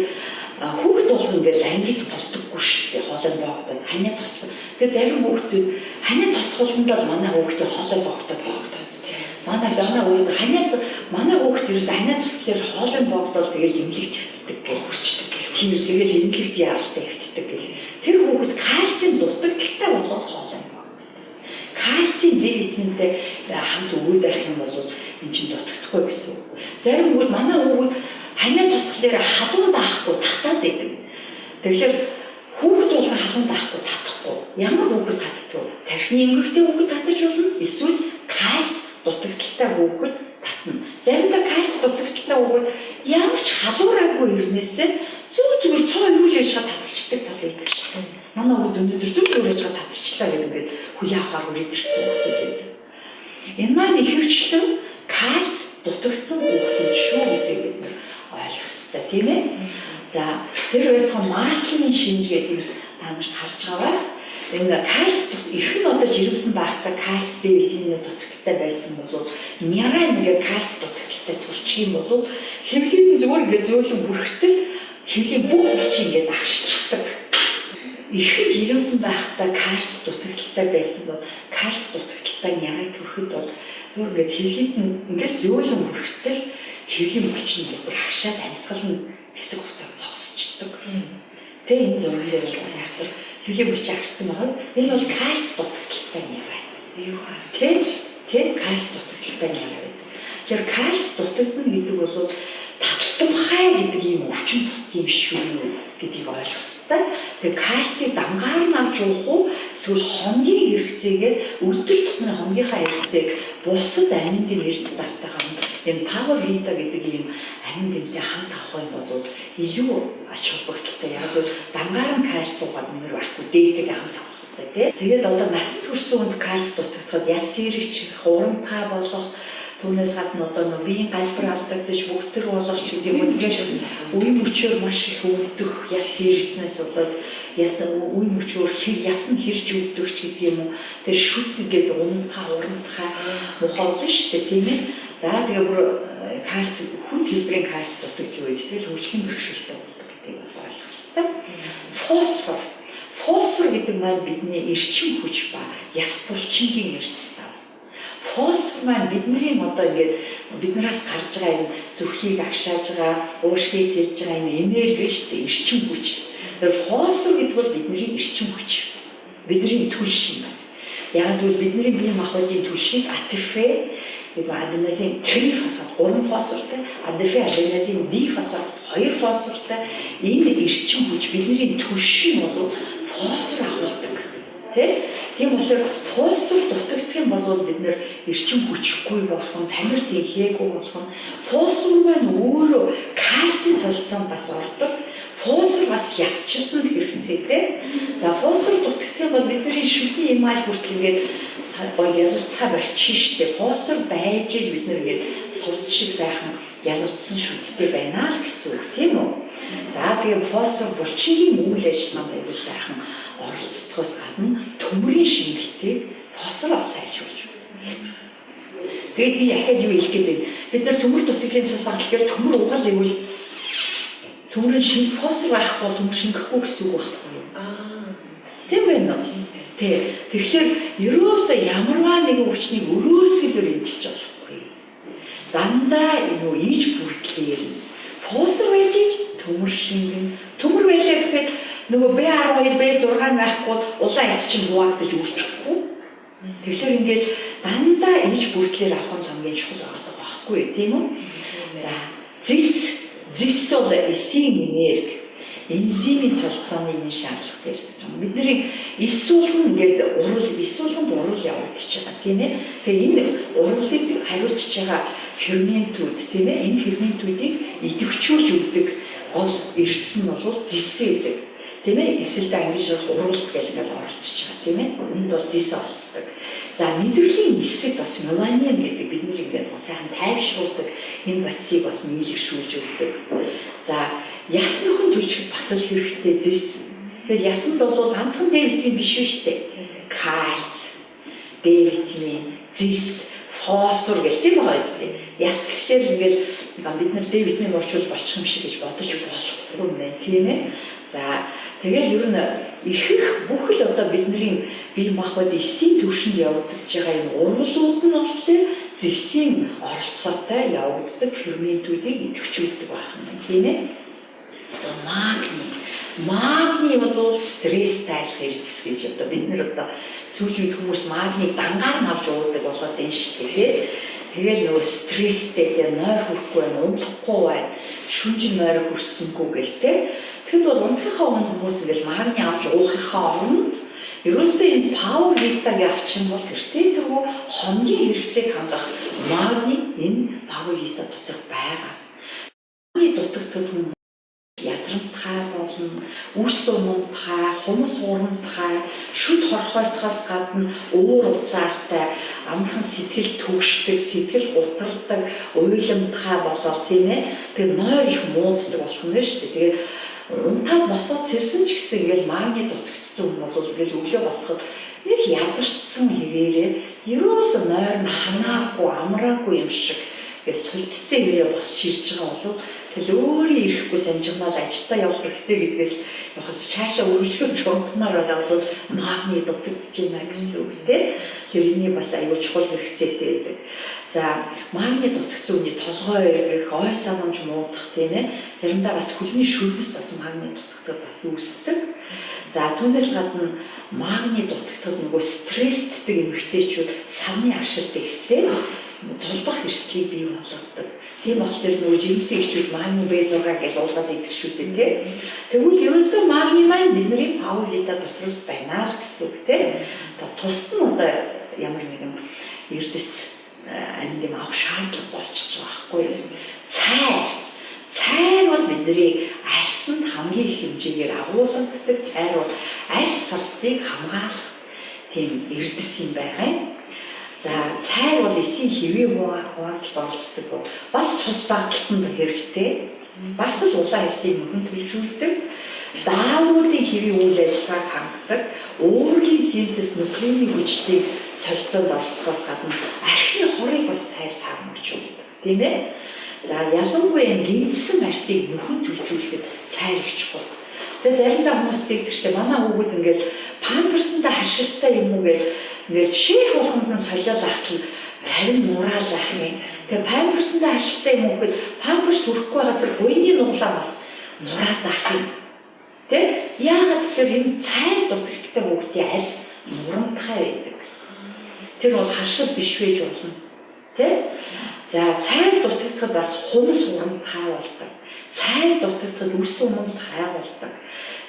хүүхэд бол ингээд ангид болдоггүй шүү дээ. Хоолой боогдоод ханиа тусах. Тэгээ зарим хүүхдүүд ханиа тусахултанд л манай хүүхдээ хоолой боогдоод. Манай хүүхэд ерөөс ханиа туслахаар хоолой боогдоод тэгээд эмнэлэгт хэвтдэг гэж хүрчдэг. Тийм тэгэл эмнэлэгт яаралтай хэвтдэг гэж. Тэр хүүхэд кальцийн дутагдaltaй болоод хоолой боогддог. Кальцийн Д витаминтэй хамт өгөөд байх юм бол энэ чинь дутагдахгүй гэсэн үг. Зарим хүүхэд манай хүүхэд ханиа туслахаар халуун даахгүй татаад байдаг. Тэгэхээр хүүхэд бол халуун даахгүй татахгүй. Ямар хүүхэд татдаг вэ? Тархины эмгэгтэй хүүхэд татаж болно. Эсвэл кальц дутагдaltaй хүүхэд татна. Заримдаа кальц дутагдaltaй хүүхэд ямар ч халуураагүй ирнээсээ зүгээр цоо юу л яаж татчихдаг тал байдаг шүү дээ. Манай хүүхэд өнөөдөр зүгээр яаж татчихлаа гэдэг ингээд хүлээ авахаар үргэлжлсэн хүүхдүүд байдаг. Энэ маань ихэвчлэн кальц дутагдсан хүүхдүүд шүү гэдгийг бид нар ойлгох хэрэгтэй тийм ээ. За тэр байтугай маслын шинж гэдэг та нарт харж байгаа. Энэ кальц их нь одоо жирэмсэн байхдаа кальц Д витамины дутагдaltaй байсан бол няраа нэг кальц дутагдaltaй төрчих юм бол хэвлэлийн зүгээр ингээд зөөлөн бүрхтэл хэвлийн бүх хүчийг ингээд агшчихдаг. Ихэн жирэмсэн байхдаа кальц дутагдaltaй байсан бол кальц дутагдaltaй няраа төрөхөд бол зүгээр ингээд хэвлийд ингээд зөөлөн бүрхтэл хэвлийн хүч нь бүр агшаад амьсгал нь хэсэг хугацаанд зогсчихдаг. Тэгээ энэ зургийг яг тэр хэвлийн хүч агшсан байгаа. Энэ бол кальц дутагдaltaй няраа. Юу хаа. Тэр кальц дутагдaltaй няраа. Тэр кальц дутагдана гэдэг бол таталтамхай гэдэг ийм өвчин тус юм шүү гэдгийг ойлгох хэрэгтэй. Тэгээ кальцийг дангаар нь авч уух уу эсвэл хоногийн хэрэгцээгээр өдөр тутмын хоногийнхаа хэрэгцээг бусад аминдын эрдэс тартайгаа энэ Power Vita гэдэг ийм амин дэмтэй хамт авах юм бол илүү ач холбогдолтой. Яг л дангаар нь кальц уугаад нэмэр байхгүй дээтэйг хамт авах хэрэгтэй тий. Тэгээд одоо насанд хүрсэн хүнд кальц дутагдахад яс сэрэгч, хурамтгай болох түүнээс гадна одоо новийн галбар алдагдаж бүгдэр болгож гэдэг юм. Тэгээд үе мөчөөр маш их өвдөх, яс сэрэгчнээс болоод яс үе мөчөөр яс нь хэрж өвдөх ч гэдэг юм уу. Тэр шүт гэдэг урамтгай мухаалж штэ тийм ээ. За тэгээ бүр кальц хүн хэлбэрийн кальц дутагддаг үед тэгэл хөгжлийн бэрхшээлтэй болдог гэдгийг бас ойлгох хэрэгтэй. Фосфор гэдэг маань бидний эрчим хүч ба яс булчингийн эрдэс таас. Фосфор маань бидний одоо ингээд биднээс гарч байгаа энэ зүрхийг агшааж байгаа, уушгийг тэрж байгаа энэ энерги шүү дээ, эрчим хүч. Фосфор гэдэг бол бидний эрчим хүч. Бидний түлш юм. Яг л бидний бие махбодын түлшийг АТФ аденозин трифосфор 3 фосфортой, аденозин дифосфор 2 фосфортой энэ эрчим хүч бидний түлшийн бол фосфор агуулдаг. Тийм болохоор фосфор дутагдах юм бол бид нэр эрчим хүчгүй болох нь, тамир тийхээгүй болох нь, фосфор маань өөрөө кальцийн солилцоонд бас ордог. Фосфор бас ясчлалтанд хэрэгцээтэй. За фосфор дутагдах юм бол бидний шүдний эмаль хүртэл ингээд гоё ялцаа болчих штэ. Фосфор байж л бид нэр ингээд сурц шиг сайхан ялцсан шүдтэй байна л гэсэн үг тийм үү? За тэгээ фосфор булчингийн үйл ажиллагаанд аягүй сайхан оролцдогоос гадна төмөрийн шингэлтийг фосфороос сайжруулж байна. Тэгээд би яхад юу хэлэх гээд бид нар төмөр дутагдлын цус багтлагаар төмөр угаал гэвэл төмөрийн шинг фосфор байхгүй төмөр шингэхгүй гэсэн үг байхгүй юу? Тийм байна уу? Тэгэхээр ерөөсөө ямарваа нэгэн хүчнийг өрөөсгөлөөр имжиж болохгүй. Дандаа юу иж бүртлээр фосфор байж төмөр шингэн төмөр байлаа гэхэд нөгөө B12 B6 байхгүй улаан эс чинь хуваагдаж үрчихгүй. Тэгэхээр ингээд дандаа иж бүртлээр авах нь хамгийн чухал байхгүй тийм үү? За зис бол эсийн энерги энзимийн солилцооны нэг шаардлагатай ирсэн юм. Бидний эс уулган ингээд урал явагдаж байгаа тийм ээ. Тэгээ энэ уралыг хариуцж байгаа ферментүүд тийм ээ. Энэ ферментүүдийг идэвхжүүлж өгдөг гол эрдэс нь бол зис гэдэг. Тийм ээ. Эсвэл ангилж урал гэж ингээд оролцож байгаа тийм ээ. Энд бол зис оролцдог. За мэдрэлийн эсэг бас меланин гэдэг бидний ингээд сайхан тайвшруулдаг энэ бодисыг бас нийлэгшүүлж өгдөг. За яс нөхөн төржихэд бас л хэрэгтэй зис. Тэгэхээр ясанд бол ганцхан Д витамин биш шүү дээ. Кальц, Д витамин, зис, фосфор гэх тийм байгаа юм. Яс гэхлээр ингээд бид нар Д витамин уурчвал болчих юм шиг гэж бодож болохгүй юм байна тийм ээ. За тэгэл ер нь ихэнх бүх л одоо бидний бие махбод эсийн төвшөнд явагдаж байгаа энэ ургуулууд нь болохоор зэсийн оролцоотой явагддаг ферментүүдийг идэвхжүүлдэг байна тийм ээ. За магний бол стресс тайлах эрдэс гэж одоо бид нар одоо сүүлийн хүмүүс магнийг дангаар нь авч уудаг болоод байна шүү дээ. Тэгэл нөгөө стресстэй тэгээ нойр хүрхгүй байна, унтахгүй байна, шүнжин нойр хүрсэнгүй гэл тэ. Тэгэхэд бол унтахынхаа өмнө хүмүүс ингээл магний авч уухынхаа өмнө ерөөсөө энэ пауэр витагийн авчих юм бол тэртээ тэргүй хоногийн хэрэгцээг хангах магний энэ пауэр вита дотор байгаа. Магний дутагддаг ядрамтгай болно, үс унамтгай, хумс урамтгай, шүд хорхойтхоос гадна уур уцаартай, амархан сэтгэл түгшдэг, сэтгэл гутардаг, уйламтгай болоод тийм ээ. Тэгээ нойр их мууддаг болох нь шүү дээ. Тэгээ унтаад босоод сэрсэн ч гэсэн ингээл магний дутагдсан хүн бол ингээл өглөө босоход нэг ядарчсан хэвээрээ ерөөсөө нойр нь ханаагүй, амраагүй юм шиг ингээд султцсан хэвээрээ босч ирж байгаа болов тэгэл өөрөө ирэхгүй санжигнал ажилдаа явах хэрэгтэй гэдгээс яхаас цаашаа өргөжлөж унтмаар байгаа бол магний дутагдж байна гэсэн үг тийм. Тэрний бас аюул чухал хэрэгцээтэй байдаг. За магний дутагдсан үний толгой эргэх, ой санамж муудах тийм ээ. Заримдаа бас хөлний шүргэс бас магний дутагдал бас үүсдэг. За түүнээс гадна магний дутагдал нөгөө стресстэй эмэгтэйчүүд савны ашилт ихсээ зулбах эрсдлийг бий болгодог. Тийм болохоор нөгөө жимсийн эхчүүд магний B6 гэж уулгаад идэх шүү дээ тий. Тэгвэл ерөөсөө магний маань бидний пауэр вита дотор байна л гэсэн үг тий. Тусад нь одоо ямар нэгэн эрдэс амьд авах шаардлага болчихж байгаа байхгүй юу. Цайр бол бидний арьсанд хамгийн их хэмжээгээр агуулгадаг. Цайр бол арьс сарстыг хамгаалах тийм эрдэс юм байгаа. За цайр бол эсийн хэвийн хуваагдалд оролцдог. Бас цус багталтанд хэрэгтэй. Бас л улаан эсийн мөхөнд төлжүүлдэг. Даавруудын хэвийн үйл ажиллагааг хангадаг. Уургийн синтез нуклеиний хүчлийг солилцоонд оролцохоос гадна архины хорыг бас цайр сармагжуулдаг. Тийм ээ? За ялангуяа гинцсэн арсыг мөхөнд төлжүүлэхэд цайр их чухал. Тэгээ заримдаа хүмүүс тэгдэг штеп манай хүүхэд ингээд памперстай хашилттай юм уу гэж ингээд шийх болгонд нь солиол ахтал царин нураал ах юм. Тэгээ памперстай хашилттай юм уу гэхэд памперс хүрхгүй байгаа тэр буйны нуглаа бас нураад ах юм. Тэ яагаад тэгэхээр энэ цайр дутагдaltaй хүүхдийн арьс нурамтгай байдаг. Тэр бол хашил биш байж болно. Тэ за цайр дутагдахад бас хумс урамтгай болдог. Цайр дутагдахад үс урамтгай болдог.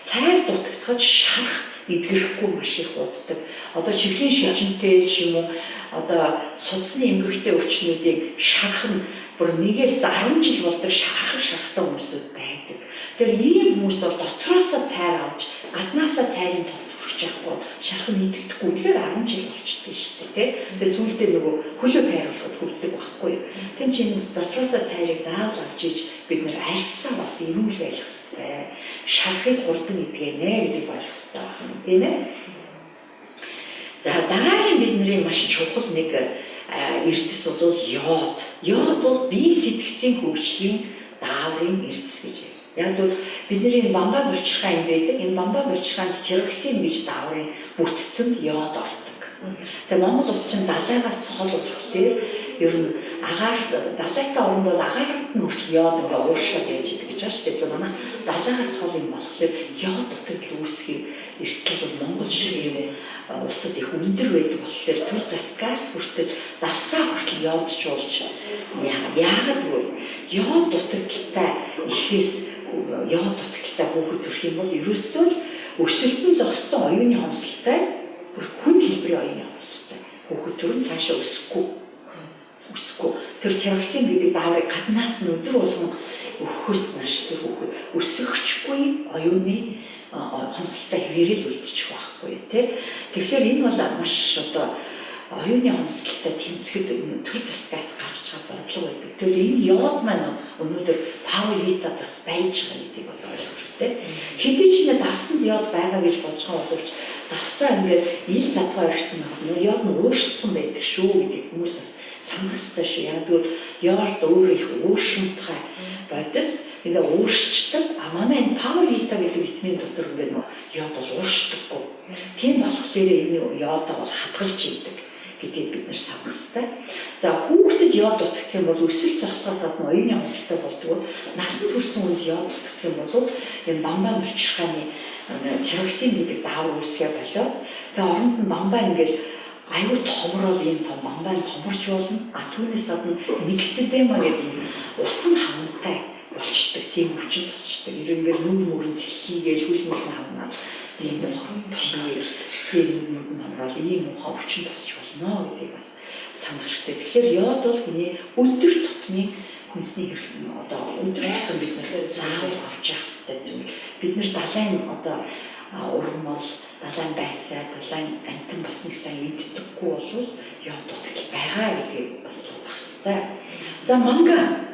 Цайр дутагдахад шарах эдгэрэхгүй маш их уддаг. Одоо чихрийн шижинтэй ч юм уу одоо судасны эмгэгтэй өвчнүүдийг шарах нь бүр 1-ээс 10 жил болдог шарахтай хүмүүсүүд байдаг. Тэгэхээр ийм хүмүүс бол дотроосоо цайр авч гаднаасаа цайрын тос хүрч явахгүй шарах нь идэгдэхгүй. Тэгэхээр 10 жил болчихдог шүү дээ, тийм. Тэгээ сүүлдээ нөгөө хөлөө тайруулахад хүрдэг байхгүй юу. Тэм чинь дотроосоо цайрыг заавал авч иж бид нэр арьсаа бас эрүүл байх хэрэгтэй. Шарахыг хурдан идэгнэ гэдгийг ойлгох хэрэгтэй байна, тийм ээ. За дараагийн бидний маш чухал нэг эрдэс бол йод. Йод бол бие сэтгцийн хөгжлийн дааврын эрдэс гэж Яг бол бидний бамбаа булчирхай юм байдаг. Энэ бамбаа булчирхайд тироксин гэж дааврын бүтцэнд йод ордог. Тэгээ Монгол улс чинь далайгаас хол болохоор ер нь агаар далайтай орнд бол агаарт нь хүртэл йод ингээ ууршаад яаж идэг гэж байна шүү дээ. Тэгэхээр манай далайгаас хол юм болохоор йод дутагдал үүсхийг эрсдэл бол Монгол шиг юм улсад их өндөр байдаг болохоор төр засгаас хүртэл давсаа хүртэл йоджуулж яагаад гэвэл йод дутагдaltaй ихээс йод дутагдaltaй хүүхэд төрөх юм бол ерөөсөө л өсөлтөн зогссон оюуны хомсолтой бүр хүн хэлбэрийн оюуны хомсолтой хүүхэд төрн цаашаа өсөхгүй. Тэр тироксин гэдэг дааврыг гаднаас нь өдөр болгон өгөхөөс нааш тэр хүүхэд өсөхгүй оюуны хомсолтой хэвээрэл үлдчих байхгүй тий. Тэгэхээр энэ бол маш одоо оюуны хомсолтой тэнцэхэд төр засгаас гарч байгаа бодлого байдаг. Тэгэхээр энэ йод маань өнөөдөр павловитаас байж байгаа гэдгийг бас ойлгох хэрэгтэй. Хэдий ч нэ давсанд йод байгаа гэж бодож байгаа боловч давсаа ингээд ил задгаа өргөцсөн байна. Йод нь ууршсан байдаг шүү гэдэг хүмүүс бас санах хэрэгтэй шүү. Яг тэгвэл йод өөрөө их ууршинтай бодис ингээ ууршчдаг. Манай энэ павловита гэдэг витамин дотор ингээд йод бол ууршдаггүй. Тийм болохоор энэ йодоо бол хадгалж идэг гэдгийг бид нар санах хэрэгтэй. За хүүхдэд йод дутагдах юм бол өсөл зогсоос гадна оюуны хомсолтой болдог. Насанд хүрсэн үед йод дутагдах юм бол энэ бамбаа булчирхайны тироксин гэдэг даавар үүсгээ болоод тэгээ оронд нь бамбаа ингээд аюул томрол юм том бамбаа томорч болно. Түүнээс гадна миксэдэма гэдэг юм усан хамтай болчдөг тийм хүчин тусчдаг. Ингээд нүр мөрөн цэлхийгээл хөл мөрөн хамнаа тийм тийм намрал ийм ухаан хүчин тусч болно гэдгийг бас санах хэрэгтэй. Тэгэхээр йод бол хүний өдөр тутмын хүнсний хэрэг одоо өдөр тутмын бизнесээр заавал авч явах хэрэгтэй зүйл. Бид нэр далайн одоо ургамал, далайн байцаа, далайн амтан бас нэг сайн иддэггүй бол йод дутагдал байгаа гэдгийг бас бодох хэрэгтэй. За манган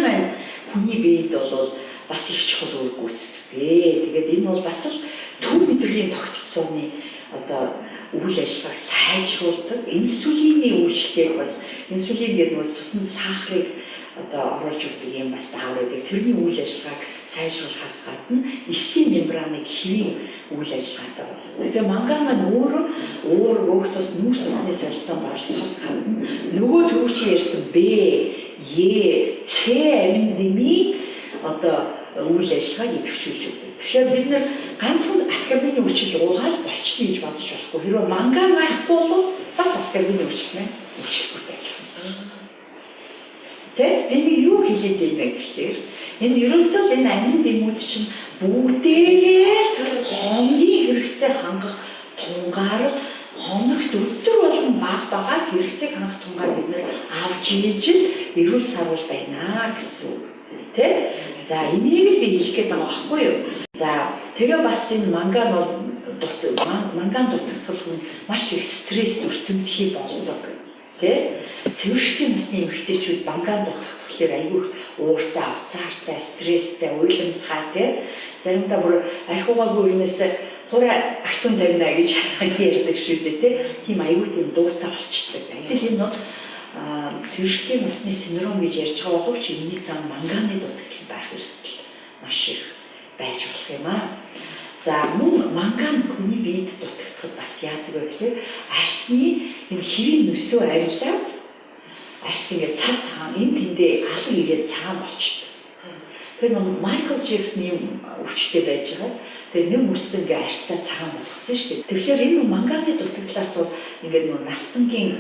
маань хүний биед бол бас их чухал үр гүйцэтгэдэг. Тэгээд энэ бол бас л төв мэдрэлийн тогтолцооны одоо үйл ажиллагааг сайжруулдаг. Инсулиний үйлчлэгийг бас инсулин гэдэг нь цусны сахарыг одоо оруулж өгдөг юм бас даавар байдаг. Тэрний үйл ажиллагааг сайжруулахаас гадна эсийн мембраныг хэвийн үйл ажиллагаатай болно. Тэгэхээр манган маань өөртөөс нүүрс усны солилцоонд оролцохоос гадна нөгөө түрүүчийн ярьсан Б, Е, С амин нэмийг одоо үйл ажиллагааг идэвхжүүлж өгдөг. Тэгэхээр бид нэр ганцхан аскорбины хүчил уугаал болчихно гэж бодож болохгүй. Хэрвээ манган байхгүй бол бас аскорбины хүчил маань үлчихгүй байх. Тэ энийг юу хэлээд байна гэхээр энэ ерөөсөө энэ амин дэмүүд чинь бүгдээрээ хомны хэрэгцээ хангах тунгаар хоногт өдөр болгон багтагаад хэрэгцээг хангах тунгаар бид нэр авч ижил эрүүл сарвал байна гэсэн үг. Тэ? За энийг л би хэлэх гээд байгаа байхгүй юу? За тэгээ бас энэ манган бол манган дутагдал хүн маш их стресс өртөмтгий болдог. Тэ? Цэвэршгийн насны эмэгтэйчүүд манган дутагдхлаар аягүй ууртай, авцаартай, стресстэй, уйламтай тэ? Заримдаа бүр архиугаагүй юмээс хураа агсан тавина гэж ярьдаг шүү дээ тэ? Тийм аягүй тийм дуутай болчдөг. Тэгэхээр энэ бол цэвэршгийн насны синдром гэж ярьж байгаа боловч энэний цаана манганы дутагдал байх эрсдэл маш их байж болох юм аа. За мөн манган хүний биед дутагдахад бас яадаг вэ гэхээр арсны энэ хэвийн нөсөө арилаад арс ингээд цар цагаан энэ тэндээ алан ирээд цагаан болчихдог. Тэгэхээр Майкл Джексны өвчтэй байж байгаа. Тэгээ нэг үсэн ингээ арсаа цагаан болгосон шүү дээ. Тэгэхээр энэ манганы дутагдлаас бол ингээд нөө настангийн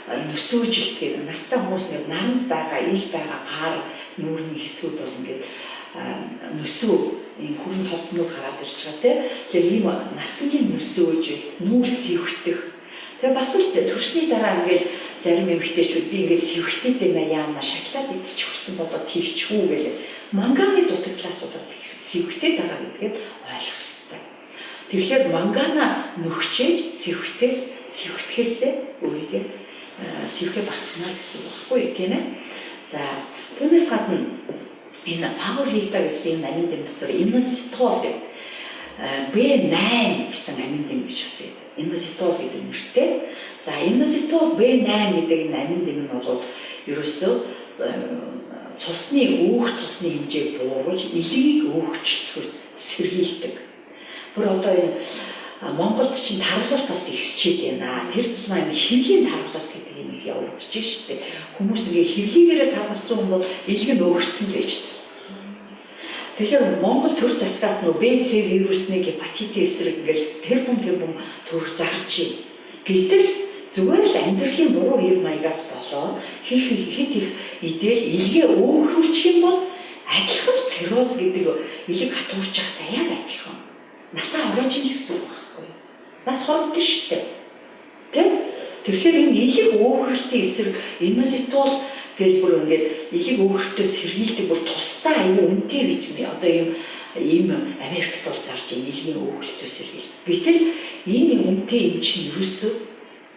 нөсөөжилт гэдэг настай хүмүүс нэг наранд байгаа, ил байгаа гар нүүрний хэсгүүд бол ингээд нөсөө ийм хүрэн толтнууд гараад ирж байгаа тийм. Тэгэхээр ийм настангийн нөсөөжилт, нүүр сэвхтэх. Тэгээ бас л төрсний дараа ингээд зарим эмэгтэйчүүд би ингээд сэвхтэй байна яана шоколад идчих хүрсэн болоод хийчихүү гэлээ. Манганы дутагдлаас бол сэвхтэй байгаа гэдгээд ойлгох хэрэгтэй. Тэгэхээр мангана нөхчээж сэвхтэхээсээ өөрийгөө сэвхээ багсгана гэсэн үг байхгүй тийм ээ. За түүнээс гадна энэ павловита гэсэн амин дэм дотор иноситол гэдэг B8 гэсэн амин дэм гэж үсэд. Иноситол гэдэг нэртэй. За иноситол B8 гэдэг энэ амин дэм нь бол ерөөсөө цусны өөх тусны хэмжээг бууруулж илгийг өөхчлөхөөс сэргийлдэг. Бүр одоо энэ Монголд чинь тархалт бас ихсчихэд байна. Тэр тусмаа хэвлийн тархалт гэдэг юм их явагдаж штеп. Хүмүүс ингээ хэвлийгээрээ тархалцсан хүн бол илэг нь өөрчлөсөн л байж. Тэгэхээр Монгол төр засгаас нөө БЦ вирусны гепатитис эсрэг ингээл тэр бүм төр зарж байна. Гэтэл зүгээр л амьдралын буруу хэв маягаас болоод хит их идэл илгээ өөхрүүлчих юм бол адилхан цирроз гэдэг илэг хатуурч байхдаа яг адилхан. Насаа ороож ил гэсэн үг байхгүй юу? Нас хордсон шүү дээ. Тэ? Тэгэхээр энэ илэг өөхрөлтийн эсрэг иноситол гэж бүр ингээд илэг өөхрөлтөө сэргийлдэг бүр тусдаа аюу үнэтэй витамин. Одоо ийм Америкт бол зарж илгийн өөхрөлтөө сэргийлдэг. Гэтэл энэ үнэтэй юм чинь ерөөсөө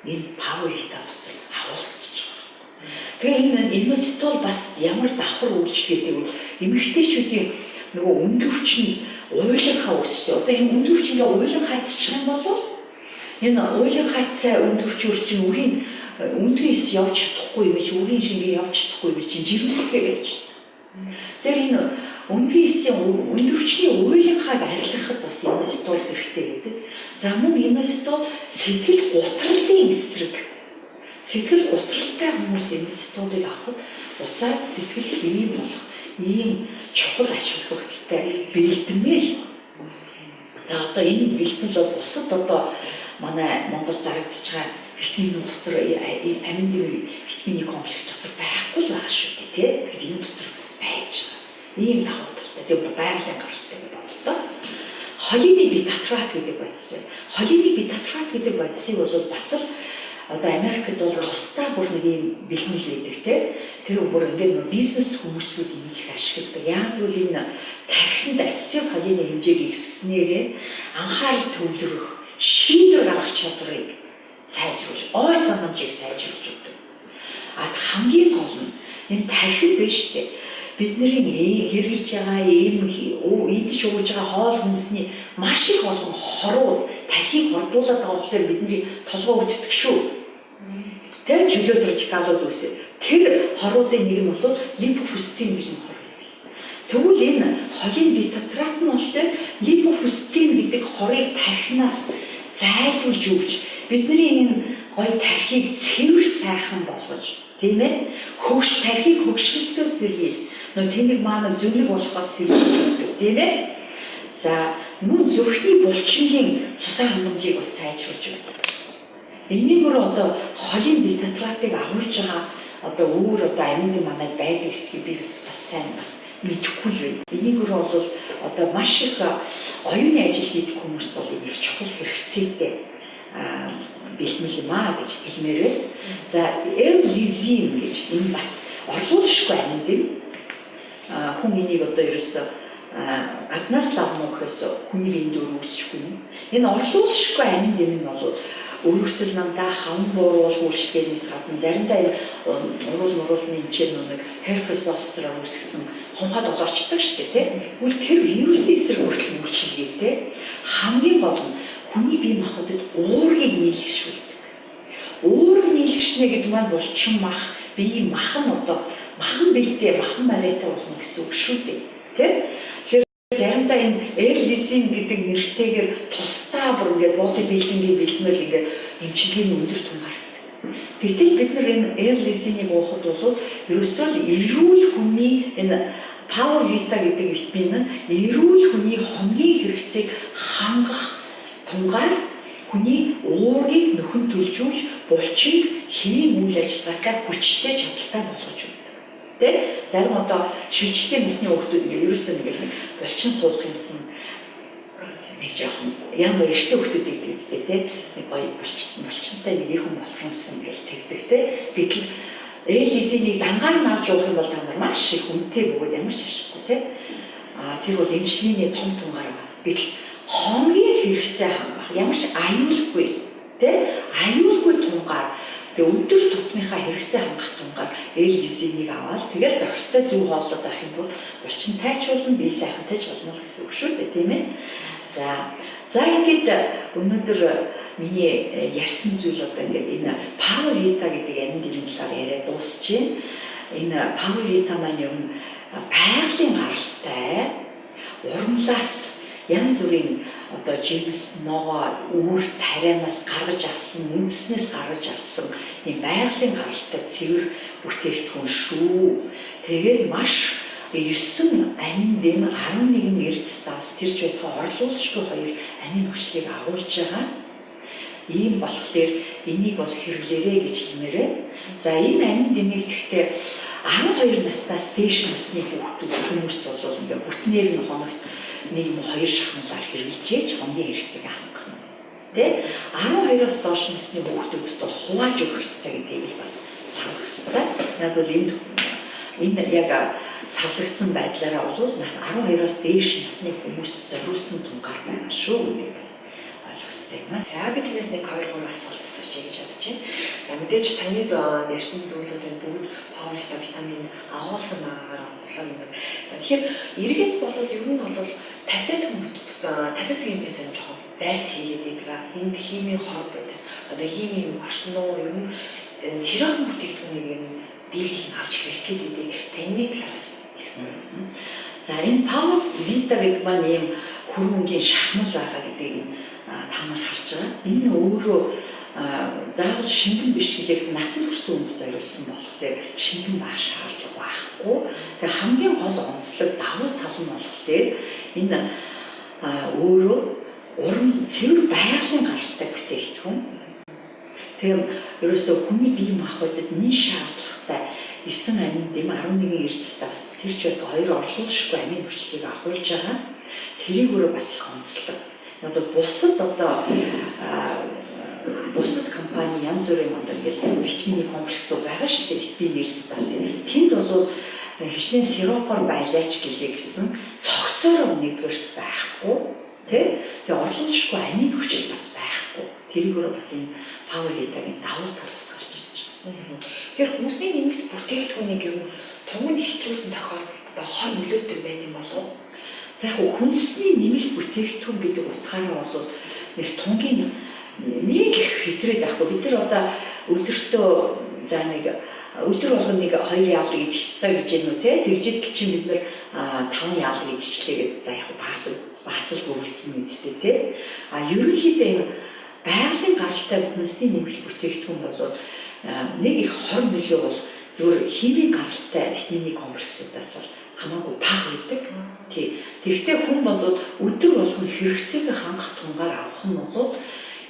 энэ павита дотор агуулгдчих байгаа. Тэгээ энэ иноситол бас ямар давхар үйлчлэгийг бол эмэгтэйчүүдийн нөгөө өндөвчний уйланхаа үүсч. Одоо энэ өндөвч ингээ уйлан хатчих юм бол энэ уйлан хаттай өндөвчөөр чинь үрийн өндгөөс явж чадахгүй юм чи үрийн шингээ явж чадахгүй юм чи жирэмсэлгээ байж. Тэр энэ өндгөөсийн өндөвчний уйланхааг арилгахад бас иноситол хэрэгтэй гэдэг. За мөн иноситол сэтгэл гутралын эсрэг. Сэтгэл гутралтай хүмүүс иноситолыг авахд уцаад сэтгэл ийм болох ийм чухал ач холбогдолтой бэлтгэмэл. За одоо энэ бэлтгэл бол бусад одоо манай Монгол зарагдж байгаа витаминууд дотор амин витамины комплекс дотор байхгүй л байх шүү дээ тий. Тэгэхээр энэ дотор байж байгаа. Ийм давуу талтай тийм байгалийн гаралтай бодлоо. Холины битатрат гэдэг бодис. Холины битатрат гэдэг бодисыг бол бас л одоо Америкт бол тусдаа бүр нэг юм бэлтгэл байдаг тий. Тэр бүр ингээд бизнес хүмүүсүүд энийг их ашигладаг. Яг л энэ тархинд ацетил холины хэмжээг ихсгснээрээ анхаарал төвлөрөх, шийдвэр гаргах чадварыг сайжруулж, ой санамжийг сайжруулж өгдөг. Хамгийн гол нь энэ тархинд байна шүү дээ. Бидний хэрглэж байгаа идэж ууж байгаа хоол хүнсний маш их олон хоруу тархийг хордуулаад байгаа болохоор бидний толгой өвддөг шүү. Тэр чөлөөт радикалууд үүсэ. Тэр хоруудын нэг нь бол липофусцин гэж хор байдаг. Тэгвэл энэ холын битатрат нь бол липофусцин гэдэг хорыг тархинаас зайлуулж өгч бидний энэ гоё тархийг цэвэр сайхан болгож, тийм ээ? Тархийг хөгшөлтөө сэргийлж тэнэг маань зүнэг болохоос сэргийлж өгдөг, тийм ээ? За мөн зүрхний булчингийн цусаа хангамжийг бас сайжруулж өгдөг. Энийгээр одоо холын битатратыг агуулж байгаа одоо өөр одоо амин манай байдаг хэсгийг би бас сайн бас мэдэхгүй л байна. Энийгээр бол одоо маш их оюуны ажил хийдэг хүмүүст бол их чухал хэрэгцээтэй бэлтгэл юм аа гэж хэлмээр байна. За L-лизин гэж энэ бас орлуулшгүй амин юм. Хүн энийг одоо ерөөсөө гаднаас лавмохоос хүний биед өөрөөсчихгүй юм. Энэ орлуулшгүй амин юм нь бол өрөвсөл намдаа хавн бууруулах үйлчлэгээнээс гадна заримдаа уруулны эмчээр нэг herpes zoster үүсгэсэн хумхад болоочдөг шүү дээ тийм. Тэгвэл тэр вирусын эсрэг хүртэл үйлчлэгээтэй хамгийн гол нь хүний бие махбодод уургийг нийлгэшүүлдэг. Уург нийлгэшнэ гэдэг маань булчин мах, бие махан одоо махан бэлтээ, махан мараатай болно гэсэн үг шүү дээ. Тийм. Заримдаа энэ L-лизин гэдэг нэртэйгээр тусдаа бүр ингээд бодибилдингийн бэлтгэл ингээд эмчилгээний өндөр тунгаардаг. Гэтэл бид нар энэ L-лизинийг уухад бол ерөөсөө л эрүүл хүний энэ Power Vita гэдэг витамин нь эрүүл хүний хоногийн хэрэгцээг хангах тунгаар хүний уургийг нөхөн төлжүүлж булчинг хэвийн үйл ажиллагаатай хүчтэй чадaltaй болгож өгдөг. Тэ зарим одоо шилжтэй насны хүүхдүүд ерөөсөө нэг булчин суулгах юмсан нэг жоохон ямар эртний хүүхдүүд гэдэг үстэй тэ нэг гоё булчинтай нэг их хүн болох юмсан гэж тэгдэг тэ гэтэл L-лизинийг дангаар нь авч уух юм бол та нар маш их үнэтэй бөгөөд ямар ч ашиггүй тэ тэр бол эмчилгээний том тунгаар байна. Гэтэл хоногийн хэрэгцээ хангах ямар ч аюулгүй тэ аюулгүй тунгаар тэгээ өдөр тутмынхаа хэрэгцээ хангах тунгаар L-лизинийг аваад тэгээд зохистой зөв хооллоод байх юм бол булчин тайчулна, бие сайхантай ч болно гэсэн үг шүү дээ, тийм ээ. За ингээд өнөөдөр миний ярьсан зүйл одоо ингээд энэ Power Vita гэдэг амин дэвийн талаар яриад дуусчихъя. энэ Power Vita маань юм байгалийн гаралтай урамлаас янз бүрийн одоо жимс ногоо үүр тарианаас гаргаж авсан үндэснээс гаргаж авсан ийм байгалийн гаралтай цэвэр бүтээгдэхүүн шүү. Тэгээд маш 9 амин дэм 11 эрдэс давс тэрч байтугай орлуулшгүй хоёр амин хүчлийг агуулж байгаа. Ийм болохоор энийг бол хэрэглээрэй гэж хэлмээрээ. За энэ амин дэмийг гэхдээ 12 наснаас дээш насны хүмүүс бол ингээ бүтнээр нь хоногт 1-2 шахмалаар хэрэглэжээж хоногийн хэрэгцээг хангах нь. Тэ 12-оос доош насны хүүхдүүдэд бол хувааж өгөх ёстой гэдгийг бас санах ёстой. Яг бол энэ яг савлагдсан байдлаараа бол 12-оос дээш насны хүмүүс зориулсан тунгаар байна шүү гэдгийг бас ойлгох ёстой юм аа. За би тэрнээс 1-2-3 асуулт асууж гэж бодож байна. За мэдээж саяны ярьсан зүйлүүдийн бүгд Power Vita витамин агуулсан байгаагаар онцлог юм. За тэгэхээр эргээд бол ер нь бол таблет хэмээс нь жоохон зайлс хийгээд байдаг. Энд химийн хор бодис одоо химийн орсон уу ер нь сироп бүтээгдэхүүнийг юм дийлэх авч хэлэх гэдэг таны талаас. За энэ Power Vita гэдэг маань ийм хөрөнгөний шахмал байгаа гэдгийг та нар харж байгаа. Энэ өөрөө заавал шингэн биш гэлээс насанд хүрсэн хүнд зориулсан болохоор шингэн баа шаардлага байхгүй. Тэгээ хамгийн гол онцлог давуу тал нь болохоор энэ өөрөө уран цэвэр байгалийн гаралтай бүтээгдэхүүн. Тэгээ ерөөсөө хүний бие махбодод нэн шаардлагатай 9 амин дэм 11 эрдэс давс тэрч байтугай хоёр орлуулшгүй амин хүчлийг агуулж байгаа. Тэрийг өөрөө бас их онцлог. Яг бусад одоо бусад компани янз бүрийн одоо ингээл витамины комплекс байгаа шүү дээ. Витамин эрдэс давс. Тэнд бол хичнээн сиропоор байлаач гэлээ гэсэн цогцоор нэгдүгээрт байхгүй. Тэгээ орлуулшгүй амин хүчил бас байхгүй. Тэрийг өөрөө бас энэ Power Vita-гийн давуу талаас гарч ирж байгаа. Тэгэхээр хүмүүсийн нэмэлт бүтээгдэхүүнийг ер нь туган ихтлүүлсэн тохиолдолд хор нөлөөтэй байна юм болов уу? За яг хүнсний нэмэлт бүтээгдэхүүн гэдэг утгаараа бол нэг тунгийн нэг хэтрээд авахгүй. Бид нар одоо өдөртөө за нэг өдөр болгон нэг 2 явлыг идэх ёстой гэж юм уу те. Тэгжидэл чинь бид нар 5 явлыг идчихлээ гэдэг за яг баасал бүрэлдсэн үстэй те. Ерөнхийдөө энэ байгалийн гаралтай хүнсний нэмэлт бүтээгдэхүүн бол нэг их хор нөлөө бол зөвхөн химийн гаралтай витамины комплексуудаас бол хамаагүй бага байдаг. Тэгвэл хүн бол өдөр болгон хэрэгцээг хангах тунгаар авах нь бол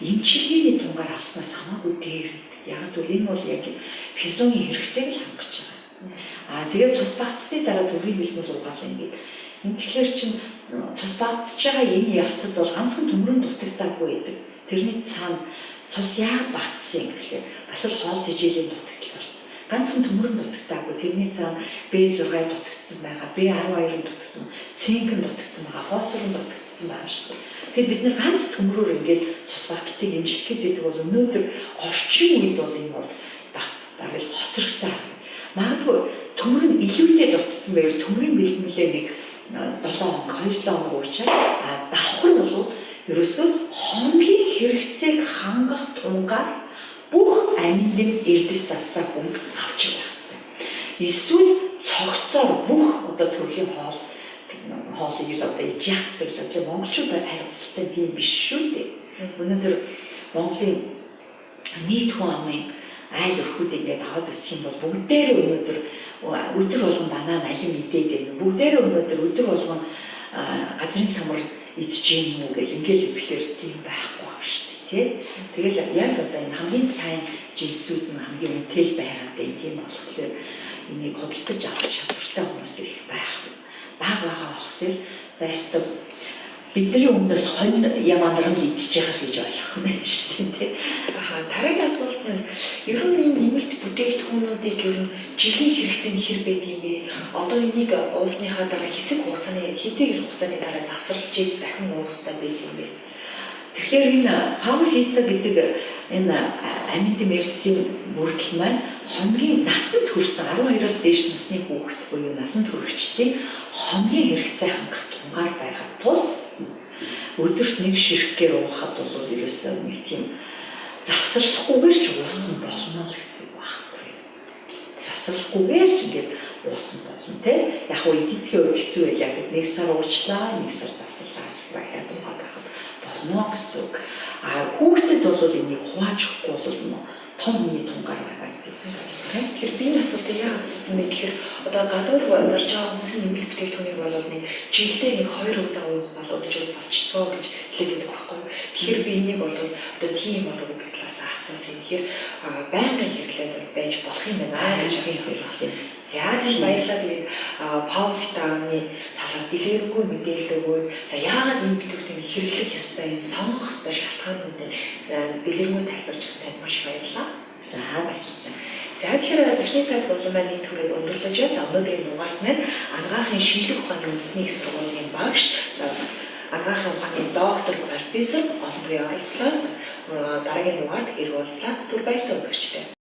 эмчилгээний тунгаар авснаас хамаагүй дээр. Яг л энэ бол яг физиологийн хэрэгцээг л хангаж байгаа. Тэгээд цус багцсны дараа төрийн бэлтгэл угаалаа ингээд. Ингэхлээр чинь цус багтж байгаа энэ явцад бол ганцхан төмрөн дутагдаагүй байдаг. Тэрний цаана цус яг багтсан юм гэхлээр бас л хоол тэжээлийн дутагдал орсон. Ганцхан төмрөн дутагдаагүй. Тэрний цаана B6 дутагдсан байгаа, B12 дутагдсан, цинк дутагдсан байгаа, фосфор дутагдсан байгаа шүү дээ. Тэгэхээр бид нар ганц төмрөөр ингээд цус багталтыг эмчлэх гэдэг бол өнөөдөр орчин үед бол энэ бол бараг л хоцрогцсан. Магадгүй төмөр нь илүүтэй дутцсан байвал төмрийн бэлтгэлээ нэг 7 хоног, 2-7 хоног уучаад давхар бол ерөөсөө хоногийн хэрэгцээг хангах тунгаар бүх амин дэм эрдэс давсаа хүн авч явах хэрэгтэй. Эсвэл цогцоор бүх одоо төрлийн хоолыг л одоо иж явах хэрэгтэй гэж монголчуудаар хариуцлагатай тийм биш шүү дээ. Өнөөдөр Монголын нийт хүн амын айл өрхүүд ингээд аваад үсэх юм бол бүгдээрээ өнөөдөр өдөр болгон банан алин мэдээд байна. Бүгдээрээ өнөөдөр өдөр болгон газрын самар идэж юм уу гэл ингээл ихлээр тийм байхгүй байна шүү дээ тий. Тэгэл яг одоо энэ хамгийн сайн жилсүүд нь хамгийн үнэтэй байгаад байна тийм болохоор энийг худалдаж авах чадвартай хүмүүс их байхгүй. Бага болохоор за ястав бидний өмнөөс хонь ямаар нь идчихэж байгаа гэж ойлгох юм байна шүү дээ. Дараагийн асуулт нь ер нь энэ нэмэлт бүтээгдэхүүнүүдийг ер нь жилийн хэрэгцээний хэр байдаг юм бэ? Одоо энийг уусныхаа дараа хэсэг хугацааны хэдийн хугацааны дараа завсарлаж иж дахин уух хэрэгтэй байх юм бэ? Тэгэхээр энэ Power Vita гэдэг энэ амин дэм эрдэсийн бүрдэл маань хоногийн насанд хүрсэн 12-оос дээш насны хүүхэд буюу насанд хүрэгчдийн хоногийн хэрэгцээ хангах тунгаар байгаа тул өдөрт нэг ширхгээр уухад бол ерөөсөө нэг тийм завсарлахгүйгээр ч уусан болно л гэсэн үг байхгүй. завсарлахгүйгээр ч ингээд уусан болно тий. Яг хөө эдицгийн үед хэцүү байлаа гэд нэг сар уучлаа, нэг сар завсарлаа ажиллаа гэхэд ухаад авах болно гэсэн үг. А хүүхдэд бол энийг хувааж өгөхгүй бол том хүний тунгаар байгаа гэдэг гэсэн. Тэгэхээр би энэ асуултыг яагаад асуусан бэ гэхээр одоо гадуур зарж байгаа хүмүүсийн нэмэлт бүтээгдэхүүнийг бол нэг жилдээ нэг 2 удаа уух боломж болчтгоо гэж хэлээд байдаг байхгүй юу. Тэгэхээр би энийг бол одоо тийм болов уу гэдэг талаас асуусан. Тэгэхээр байнгын хэрэглээд бол байж болох юм байна гэж би хэлэх юм. За тийм баярлалаа. Тэгээд Power Vita-ны талаар дэлгэрэнгүй мэдээлэл өгөөд за яагаад энэ бүтээгдэхүүнийг хэрэглэх ёстой юм, сонгох ёстой шалтгаануудыг дэлгэрэнгүй тайлбарж өгсөнд маш баярлалаа. За баярлалаа. За тэгэхээр зочны цаг болон маань энэ түрээд өндөрлөж байна. За өнөөдрийн дугаарт маань анагаахын шинжлэх ухааны үндэсний их сургуулийн багш, за анагаахын ухааны доктор, профессор олон төрлийн оролцлоо. Дараагийн дугаард ирэх уулзлаа. Түр баярлалаа үзэгчдээ.